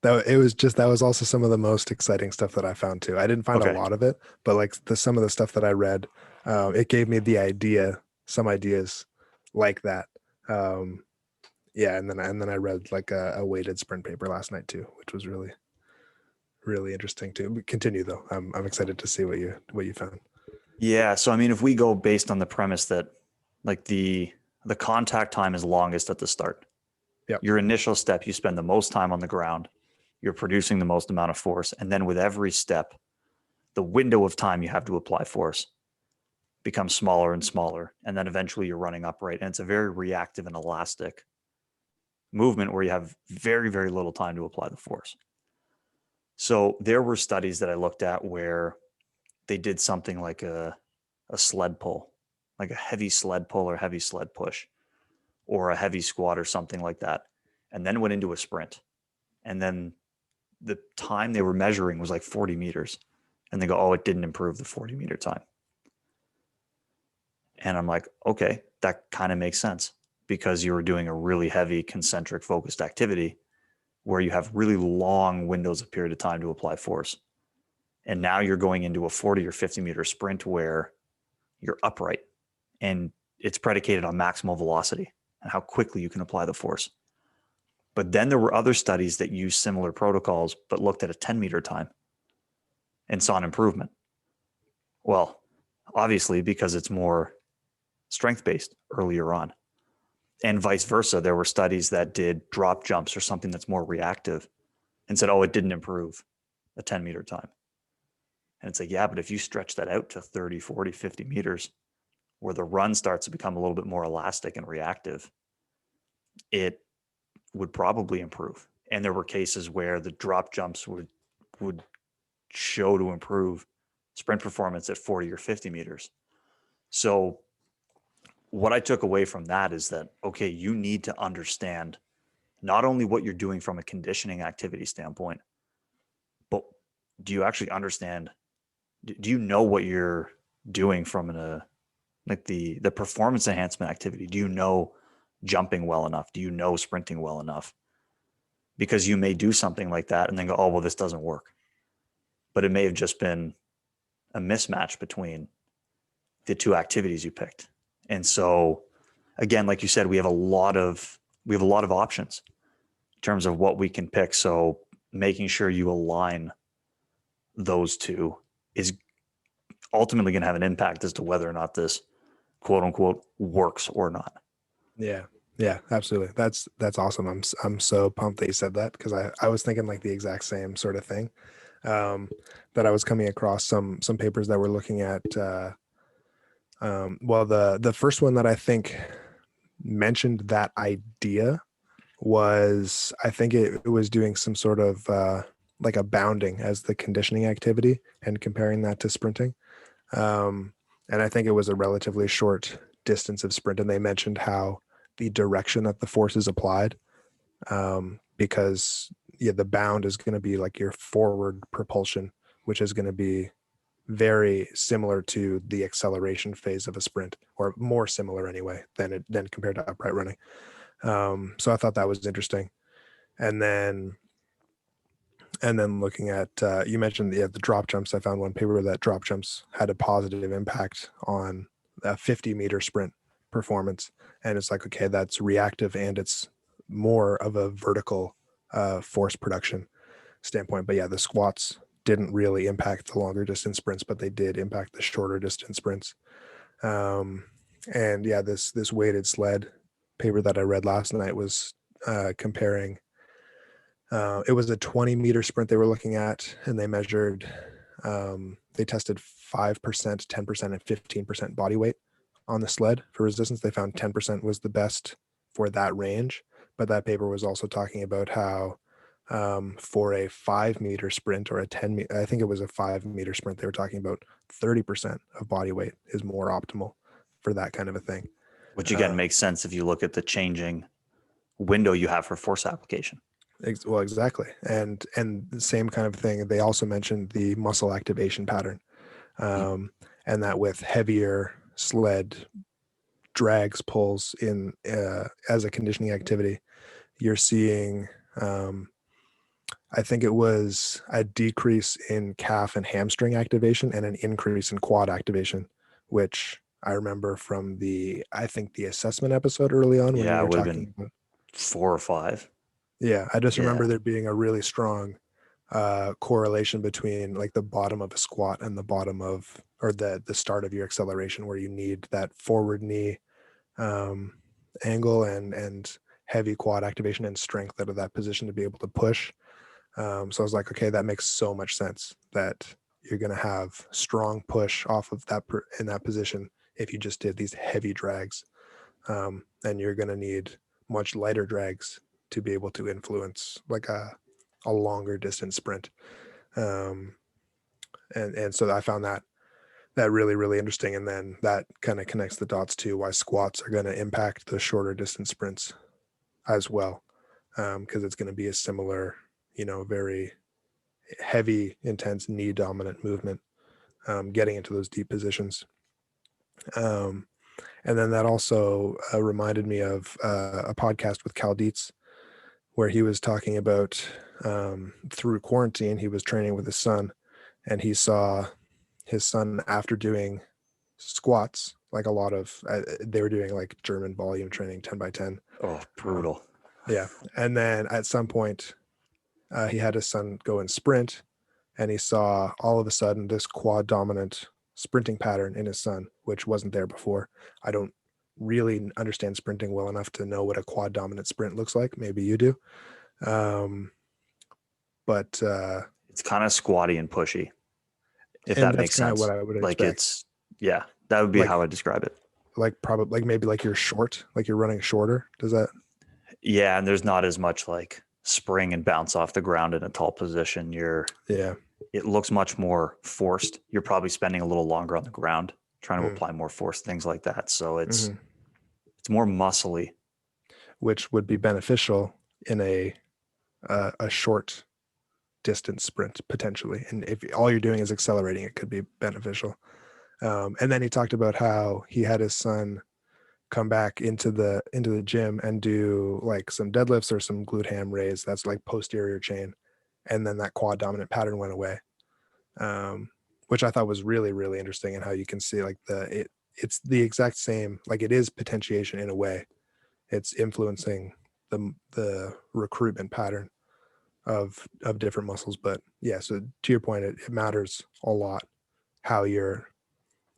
that was also some of the most exciting stuff that I found too. I didn't find a lot of it, but like some of the stuff that I read, it gave me some ideas like that. Yeah, and then I read like a weighted sprint paper last night too, which was really, really interesting too. Continue though. I'm excited to see what you found. Yeah. So I mean, if we go based on the premise that like the contact time is longest at the start. Yep. Your initial step, you spend the most time on the ground. You're producing the most amount of force. And then with every step, the window of time you have to apply force becomes smaller and smaller. And then eventually you're running upright. And it's a very reactive and elastic movement where you have very, very little time to apply the force. So there were studies that I looked at where they did something like a sled pull, like a heavy sled pull or heavy sled push, or a heavy squat or something like that, and then went into a sprint. And then the time they were measuring was like 40 meters. And they go, oh, it didn't improve the 40-meter time. And I'm like, okay, that kind of makes sense because you were doing a really heavy concentric focused activity where you have really long windows of period of time to apply force. And now you're going into a 40 or 50 meter sprint where you're upright and it's predicated on maximal velocity and how quickly you can apply the force. But then there were other studies that used similar protocols, but looked at a 10 meter time and saw an improvement. Well, obviously, because it's more strength based earlier on. And vice versa. There were studies that did drop jumps or something that's more reactive and said, oh, it didn't improve a 10 meter time. And it's like, yeah, but if you stretch that out to 30, 40, 50 meters, where the run starts to become a little bit more elastic and reactive, it would probably improve. And there were cases where the drop jumps would show to improve sprint performance at 40 or 50 meters. So what I took away from that is that, okay, you need to understand not only what you're doing from a conditioning activity standpoint, but do you actually understand, do you know what you're doing from like the performance enhancement activity? Do you know jumping well enough? Do you know sprinting well enough? Because you may do something like that and then go, oh, well, this doesn't work. But it may have just been a mismatch between the two activities you picked. And so again, like you said, we have a lot of options in terms of what we can pick. So making sure you align those two is ultimately going to have an impact as to whether or not this quote unquote works or not. Yeah. Yeah, absolutely. That's awesome. I'm so pumped that you said that, because I was thinking like the exact same sort of thing. That I was coming across some papers that were looking at well, the first one that I think mentioned that idea was, I think it was doing some sort of like a bounding as the conditioning activity and comparing that to sprinting. And I think it was a relatively short distance of sprint. And they mentioned how the direction that the force is applied, because the bound is going to be like your forward propulsion, which is going to be very similar to the acceleration phase of a sprint, or more similar anyway than compared to upright running. So I thought that was interesting. And then looking at, you mentioned the drop jumps. I found one paper that drop jumps had a positive impact on a 50 meter sprint performance. And it's like, okay, that's reactive and it's more of a vertical force production standpoint. But yeah, the squats didn't really impact the longer distance sprints, but they did impact the shorter distance sprints. And yeah, this weighted sled paper that I read last night was comparing. It was a 20 meter sprint they were looking at, and they measured, they tested 5%, 10%, and 15% body weight on the sled for resistance. They found 10% was the best for that range. But that paper was also talking about how for a 5 meter sprint or a 10 meter, I think it was a 5 meter sprint, they were talking about 30% of body weight is more optimal for that kind of a thing. Which again makes sense if you look at the changing window you have for force application. Well, exactly. And the same kind of thing. They also mentioned the muscle activation pattern, and that with heavier sled drags, pulls in as a conditioning activity, you're seeing, I think it was a decrease in calf and hamstring activation and an increase in quad activation, which I remember from I think the assessment episode early on when we were talking about 4 or 5. Yeah, I just remember there being a really strong correlation between like the bottom of a squat and the bottom of, or the start of your acceleration, where you need that forward knee angle and heavy quad activation and strength out of that position to be able to push. So I was like, okay, that makes so much sense that you're going to have strong push off of that in that position if you just did these heavy drags, and you're going to need much lighter drags to be able to influence like a longer distance sprint. And so I found that really, really interesting. And then that kind of connects the dots to why squats are going to impact the shorter distance sprints as well. Because it's going to be a similar, very heavy, intense knee dominant movement, getting into those deep positions. And then that also reminded me of a podcast with Cal Dietz, where he was talking about through quarantine, he was training with his son, and he saw his son after doing squats, like a lot of they were doing like German volume training, 10 by 10. Oh, Um, brutal. yeah, and then at some point, he had his son go and sprint, and he saw all of a sudden this quad dominant sprinting pattern in his son, which wasn't there before. I don't really understand sprinting well enough to know what a quad dominant sprint looks like. Maybe you do. But It's kind of squatty and pushy, if and that that's makes kind of what sense. I would Like expect. yeah, that would be Like how I describe it. probably like maybe like you're short, like you're running shorter. Does that? Yeah, and there's not as much like spring and bounce off the ground in a tall position. Yeah. It looks much more forced. You're probably spending a little longer on the ground trying to Mm, apply more force, things like that. So mhm. it's more muscly. Which would be beneficial in a short distance sprint potentially, and if all you're doing is accelerating, it could be beneficial. And then he talked about how he had his son come back into the gym and do like some deadlifts or some glute ham raise. That's like posterior chain, and then that quad dominant pattern went away, which I thought was really really interesting. And how you can see like it's the exact same, like it is potentiation in a way. It's influencing the recruitment pattern of different muscles. But yeah, so to your point, it matters a lot how you're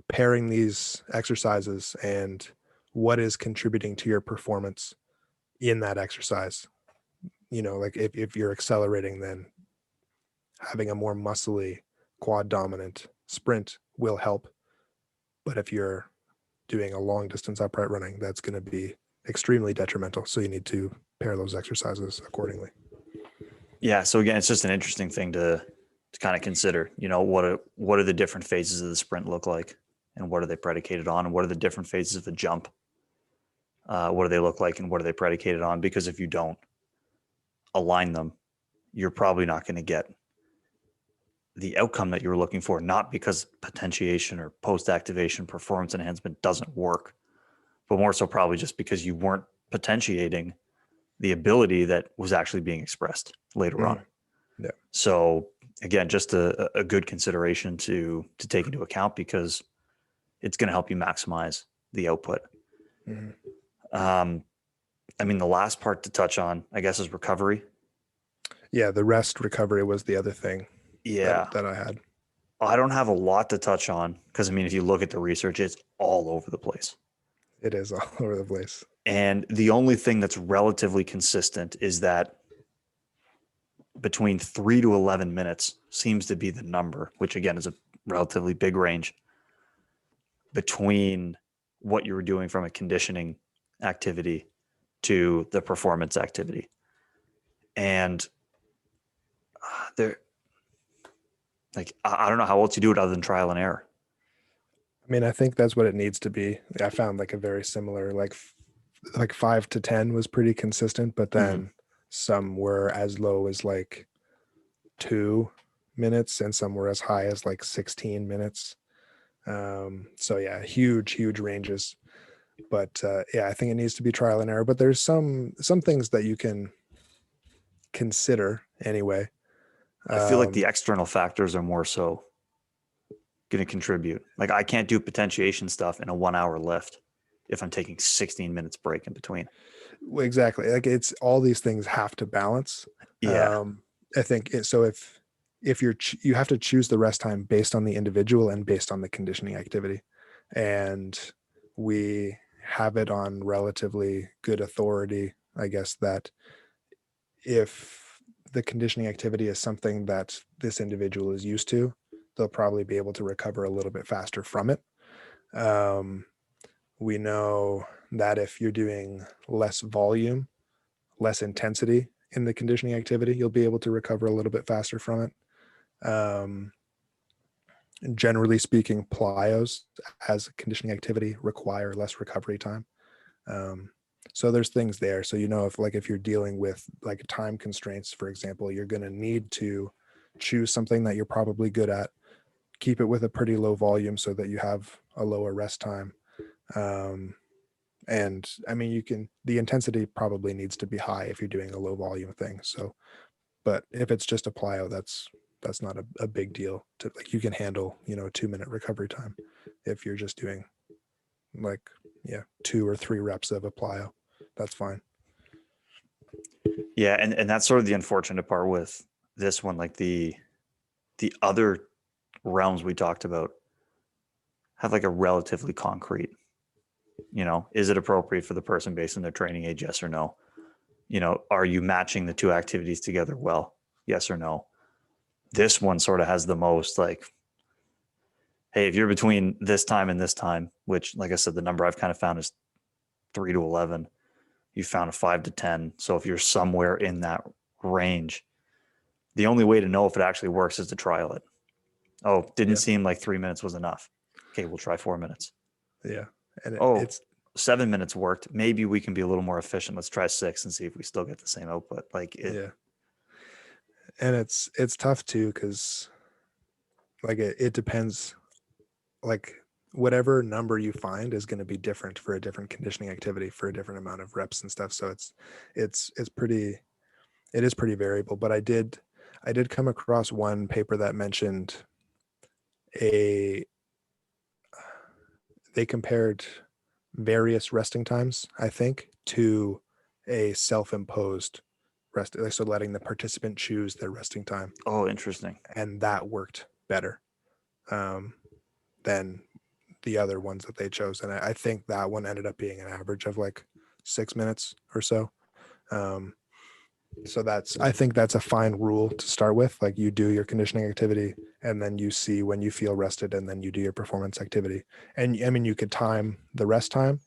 pairing these exercises and what is contributing to your performance in that exercise. Like if you're accelerating, then having a more muscly quad dominant sprint will help. But if you're doing a long distance upright running, that's going to be extremely detrimental. So you need to pair those exercises accordingly. Yeah. So again, it's just an interesting thing to kind of consider. What are the different phases of the sprint look like, and what are they predicated on, and what are the different phases of a jump? What do they look like, and what are they predicated on? Because if you don't align them, you're probably not going to get the outcome that you were looking for. Not because potentiation or post-activation performance enhancement doesn't work, but more so probably just because you weren't potentiating the ability that was actually being expressed later on. Mhm. Yeah. So again, just a good consideration to take into account, because it's going to help you maximize the output. Mhm. Um, I mean, the last part to touch on, I guess, is recovery. Yeah, the rest recovery was the other thing Yeah, that I had. I don't have a lot to touch on because, I mean, if you look at the research, it's all over the place. It is all over the place. And the only thing that's relatively consistent is that between 3 to 11 minutes seems to be the number, which again is a relatively big range between what you were doing from a conditioning activity to the performance activity. And there, like, I don't know how else you do it other than trial and error. I mean, I think that's what it needs to be. I found like a very similar, like 5 to 10 was pretty consistent, but Mhm. then some were as low as like 2 minutes, and some were as high as like 16 minutes. So yeah, huge ranges. But yeah, I think it needs to be trial and error. But there's some things that you can consider anyway. I feel like the Um, external factors are more so going to contribute. Like, I can't do potentiation stuff in a 1 hour lift if I'm taking 16 minutes break in between. exactly, like it's all these things have to balance. Yeah. um I think so if you have to choose the rest time based on the individual and based on the conditioning activity, and we have it on relatively good authority, I guess, that if the conditioning activity is something that this individual is used to, they'll probably be able to recover a little bit faster from it. um we know that if you're doing less volume, less intensity in the conditioning activity, you'll be able to recover a little bit faster from it. Generally speaking, plyos as a conditioning activity require less recovery time. Um, so there's things there. So if you're dealing with like time constraints, for example, you're going to need to choose something that you're probably good at, keep it with a pretty low volume so that you have a lower rest time. Um, and I mean, the intensity probably needs to be high if you're doing a low volume thing. So, but if it's just a plyo, that's not a big deal to, like, you can handle, a 2-minute recovery time if you're just doing like 2 or 3 reps of a plyo. That's fine. Yeah, and that's sort of the unfortunate part with this one. Like the other realms we talked about have like a relatively concrete, is it appropriate for the person based on their training age? Yes or no. Are you matching the two activities together well? Yes or no. This one sort of has the most like, hey, if you're between this time and this time, which, like I said, the number I've kind of found is 3 to 11, you found a 5 to 10. So if you're somewhere in that range, the only way to know if it actually works is to trial it. Oh, didn't Yeah. seem like 3 minutes was enough. Okay, we'll try 4 minutes. Yeah. And Oh, it's 7 minutes worked. Maybe we can be a little more efficient. Let's try 6 and see if we still get the same output. Like it. yeah. And it's tough too, because like it depends, like whatever number you find is going to be different for a different conditioning activity for a different amount of reps and stuff. So it's pretty, it is pretty variable. But I did come across one paper that mentioned a they compared various resting times, I think, to a self-imposed rest, so letting the participant choose their resting time, Oh, interesting. and that worked better um, than the other ones that they chose. And I think that one ended up being an average of like 6 minutes or so. Um, so I think that's a fine rule to start with. Like, you do your conditioning activity and then you see when you feel rested, and then you do your performance activity. And I mean, you could time the rest time,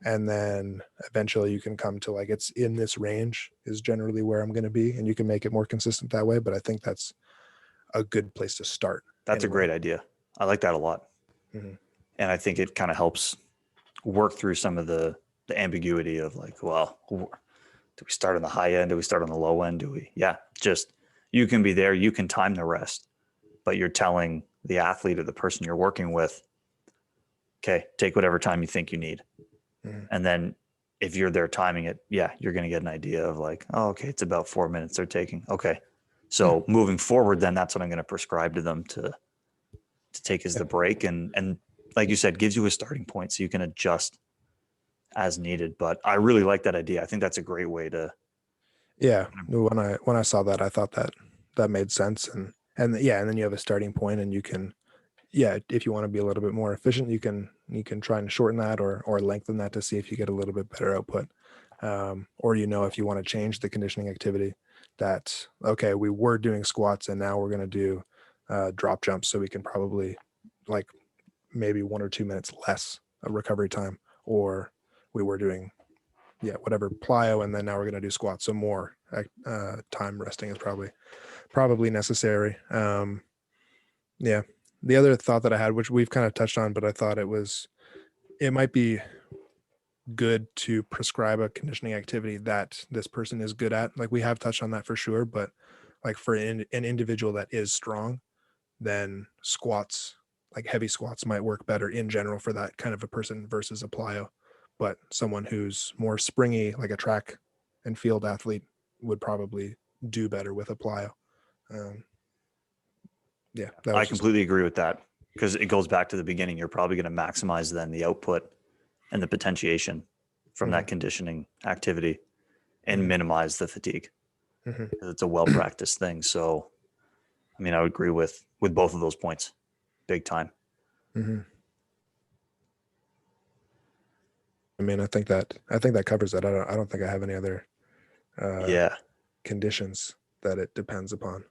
and then eventually you can come to like, it's in this range is generally where I'm going to be, and you can make it more consistent that way. But I think that's a good place to start. That's a anyway. great idea. I like that a lot. Mhm. And I think it kind of helps work through some of the ambiguity of like, well, do we start on the high end? Do we start on the low end? Just you can be there, you can time the rest, but you're telling the athlete or the person you're working with, okay, take whatever time you think you need. Mhm. And then if you're there timing it, you're going to get an idea of like, oh, okay, it's about 4 minutes they're taking. Okay. So moving forward, then that's what I'm going to prescribe to them to take as the break. And like you said, gives you a starting point so you can adjust as needed. But I really like that idea. I think that's a great way to. Yeah, when I saw that, I thought that made sense. And yeah, and then you have a starting point, and you can, if you want to be a little bit more efficient, you can try and shorten that or lengthen that to see if you get a little bit better output. Or if you want to change the conditioning activity, that okay, we were doing squats and now we're going to do drop jumps, so we can probably like maybe 1 or 2 minutes less of recovery time. Or we were doing whatever plyo, and then now we're going to do squats, so more time resting is probably necessary. Yeah, the other thought that I had, which we've kind of touched on, but I thought it might be good to prescribe a conditioning activity that this person is good at. Like, we have touched on that for sure, but like for an individual that is strong, then squats, like heavy squats, might work better in general for that kind of a person versus a plyo. But someone who's more springy, like a track and field athlete, would probably do better with a plyo. That I was just completely agree with that because it goes back to the beginning. You're probably going to maximize then the output and the potentiation from that conditioning activity and minimize the fatigue. Mhm. It's a well practiced thing. So, I mean, I would agree with both of those points, big time. Mhm. I mean, I think that covers it. I don't think I have any other Yeah. conditions that it depends upon.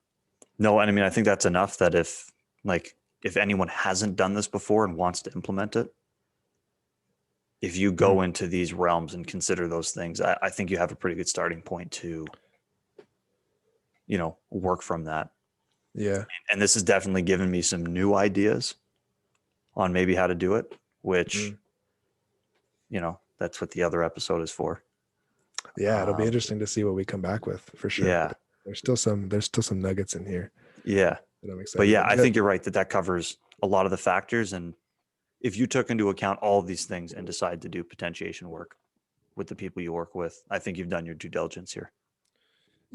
No, and I mean, I think that's enough that if anyone hasn't done this before and wants to implement it, if you go into these realms and consider those things, I think you have a pretty good starting point to, work from that. Yeah. And this has definitely given me some new ideas on maybe how to do it, which, Mm. that's what the other episode is for. Yeah, it'll be Um, interesting to see what we come back with for sure. yeah. There's still some nuggets in here Yeah. that I'm But excited yeah, about. I think you're right that covers a lot of the factors. And if you took into account all of these things and decide to do potentiation work with the people you work with, I think you've done your due diligence here.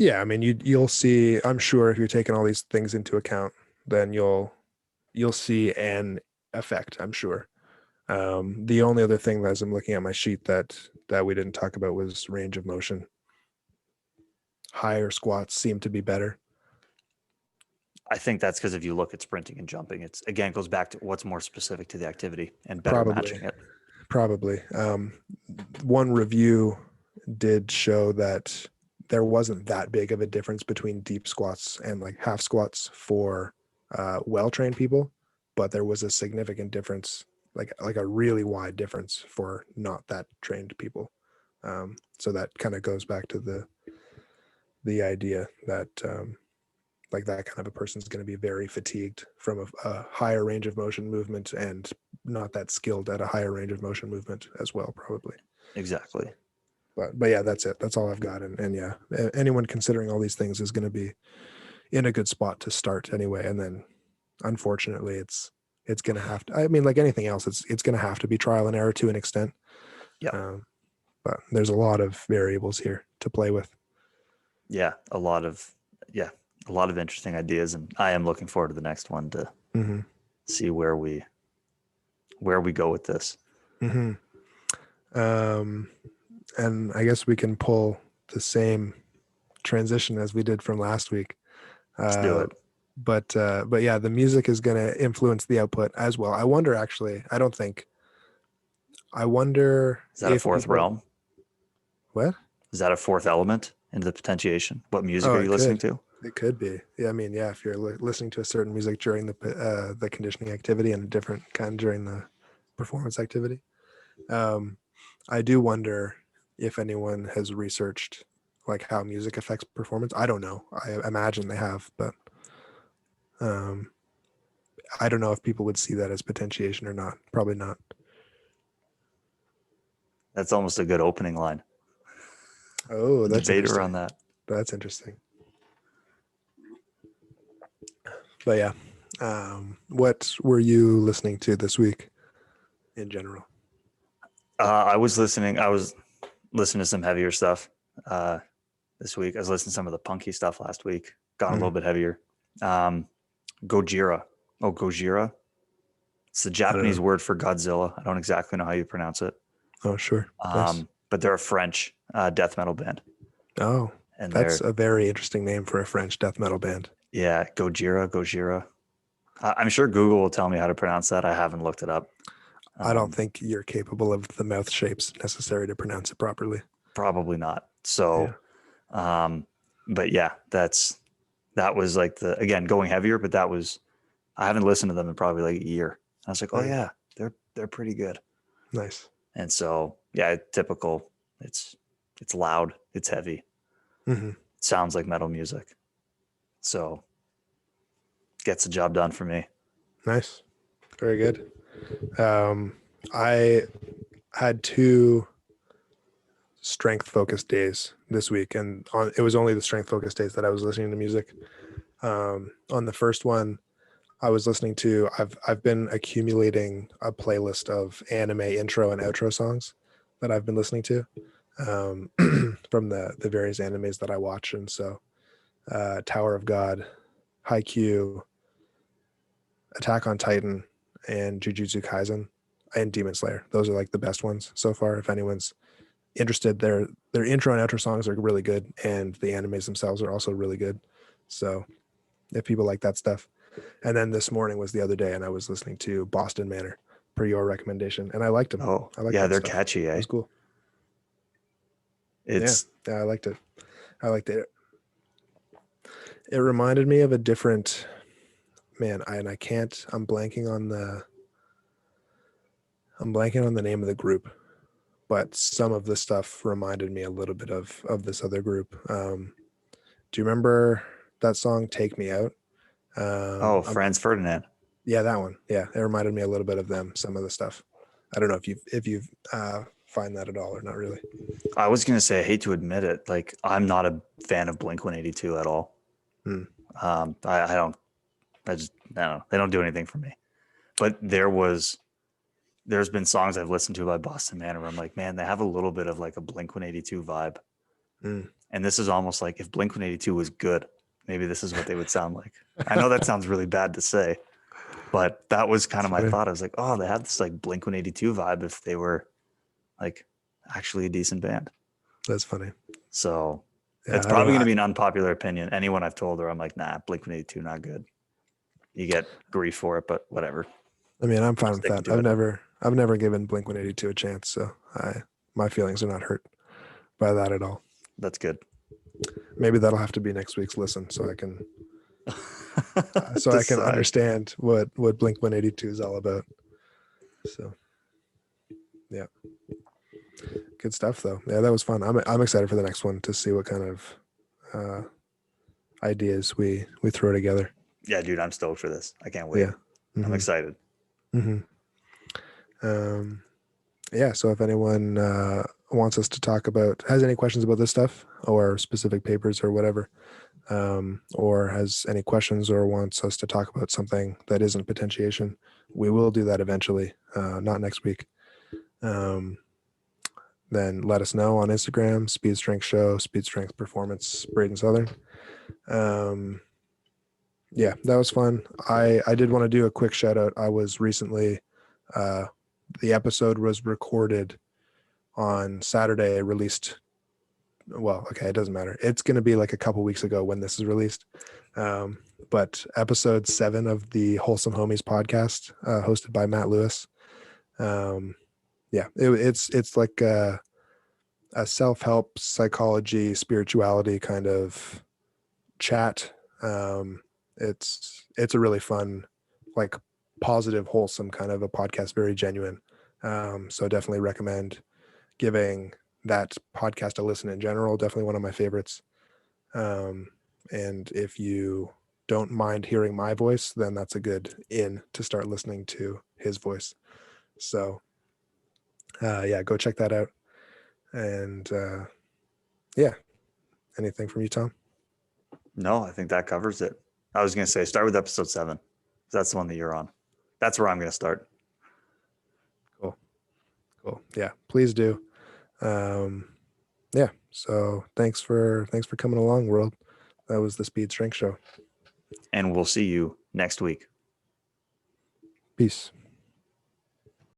Yeah, I mean, you'll see. I'm sure if you're taking all these things into account, then you'll see an effect. I'm sure. The only other thing, as I'm looking at my sheet, that we didn't talk about was range of motion. Higher squats seem to be better. I think that's because if you look at sprinting and jumping, it's again goes back to what's more specific to the activity and better Probably, matching it. probably. One review did show that there wasn't that big of a difference between deep squats and like half squats for well-trained people, but there was a significant difference, like a really wide difference for not that trained people. So that kind of goes back to the idea that like that kind of a person is going to be very fatigued from a higher range of motion movement and not that skilled at a higher range of motion movement as well, probably. Exactly. But yeah, that's it. That's all I've got. And yeah, anyone considering all these things is going to be in a good spot to start anyway. And then unfortunately it's going to have to, I mean, like anything else, it's going to have to be trial and error to an extent. Yeah. But there's a lot of variables here to play with. Yeah. A lot of interesting ideas. And I am looking forward to the next one to see where we go with this. And I guess we can pull the same transition as we did from last week. Let's do it. But yeah, the music is going to influence the output as well. I wonder, actually, I wonder Is that a if fourth people, realm? what? Is that a fourth element into the potentiation? What music Oh, are you listening to? It could be. Yeah, I mean, yeah, if you're listening to a certain music during the conditioning activity and a different kind during the performance activity. I do wonder if anyone has researched like how music affects performance. I don't know. I imagine they have, but I don't know if people would see that as potentiation or not. Probably not. That's almost a good opening line. Oh, that's Debate interesting. around that. That's interesting. But yeah, what were you listening to this week in general? I was listening to some heavier stuff this week. I was listening to some of the punky stuff last week. Got a little bit heavier. Gojira. Oh, Gojira. It's the Japanese word for Godzilla. I don't exactly know how you pronounce it. Oh, sure. Nice. But they're a French death metal band. Oh, And that's they're, a very interesting name for a French death metal band. yeah, Gojira. I'm sure Google will tell me how to pronounce that. I haven't looked it up. I don't think you're capable of the mouth shapes necessary to pronounce it properly. Probably not. So, but yeah, that was like again, going heavier, but I haven't listened to them in probably like a year. I was like, oh yeah, they're pretty good. Nice. And so, yeah, typical. It's loud. It's heavy. It sounds like metal music. So gets the job done for me. Nice. Very good. I had 2 strength focused days this week, and it was only the strength focused days that I was listening to music. On the first one, I was listening to, I've been accumulating a playlist of anime intro and outro songs that I've been listening to from the various animes that I watch. And so Tower of God, Haikyuu, Attack on Titan, and Jujutsu Kaisen, and Demon Slayer. Those are like the best ones so far. If anyone's interested, their intro and outro songs are really good, and the animes themselves are also really good. So if people like that stuff. And then this morning was the other day, and I was listening to Boston Manor per your recommendation, and I liked them. Oh, I liked yeah, that they're stuff. catchy, eh? It was cool. Yeah, I liked it. I liked it. It reminded me of a different man. I'm blanking on the name of the group, but some of the stuff reminded me a little bit of this other group. Do you remember that song "Take Me Out"? Franz Ferdinand. Yeah, that one. Yeah, it reminded me a little bit of them. Some of the stuff. I don't know if you find that at all or not really. I was gonna say, I hate to admit it, like I'm not a fan of Blink-182 at all. I don't. I don't know. They don't do anything for me. But there's been songs I've listened to by Boston Manor where I'm like, man, they have a little bit of like a Blink-182 vibe. And this is almost like if Blink-182 was good, maybe this is what they would sound like. I know that sounds really bad to say, but that was kind of my thought. I was like, oh, they had this like Blink-182 vibe if they were like actually a decent band. That's funny. So Yeah, it's I don't probably know. going to be an unpopular opinion. Anyone I've told her, I'm like, nah, Blink-182 not good. You get grief for it, but whatever. I mean, I'm fine with Sticking that. to it. I've never given Blink-182 a chance, so my feelings are not hurt by that at all. That's good. Maybe that'll have to be next week's listen, so I can Decide. understand what Blink-182 is all about. So, yeah, good stuff though. Yeah, that was fun. I'm excited for the next one to see what kind of ideas we throw together. Yeah, dude, I'm stoked for this. I can't wait. Yeah, I'm excited. Yeah. So if anyone wants us to talk about, has any questions about this stuff or specific papers or whatever, or has any questions or wants us to talk about something that isn't potentiation, we will do that eventually, not next week. Then let us know on Instagram, Speed Strength Show, Speed Strength Performance, Braden Southern. Yeah, that was fun. I did want to do a quick shout out. I was recently, the episode was recorded on Saturday, released. Well, okay, it doesn't matter. It's going to be like a couple weeks ago when this is released. But episode 7 of the Wholesome Homies podcast, hosted by Matt Lewis. Yeah, it's like a self-help, psychology, spirituality kind of chat. It's a really fun, like positive, wholesome kind of a podcast, very genuine. So definitely recommend giving that podcast a listen in general. Definitely one of my favorites. And if you don't mind hearing my voice, then that's a good in to start listening to his voice. So yeah, go check that out. And yeah, anything from you, Tom? No, I think that covers it. I was going to say start with episode 7. That's the one that you're on. That's where I'm going to start. Cool. Yeah, please do. Yeah. So thanks for coming along, world. That was the Speed Strength Show. And we'll see you next week. Peace.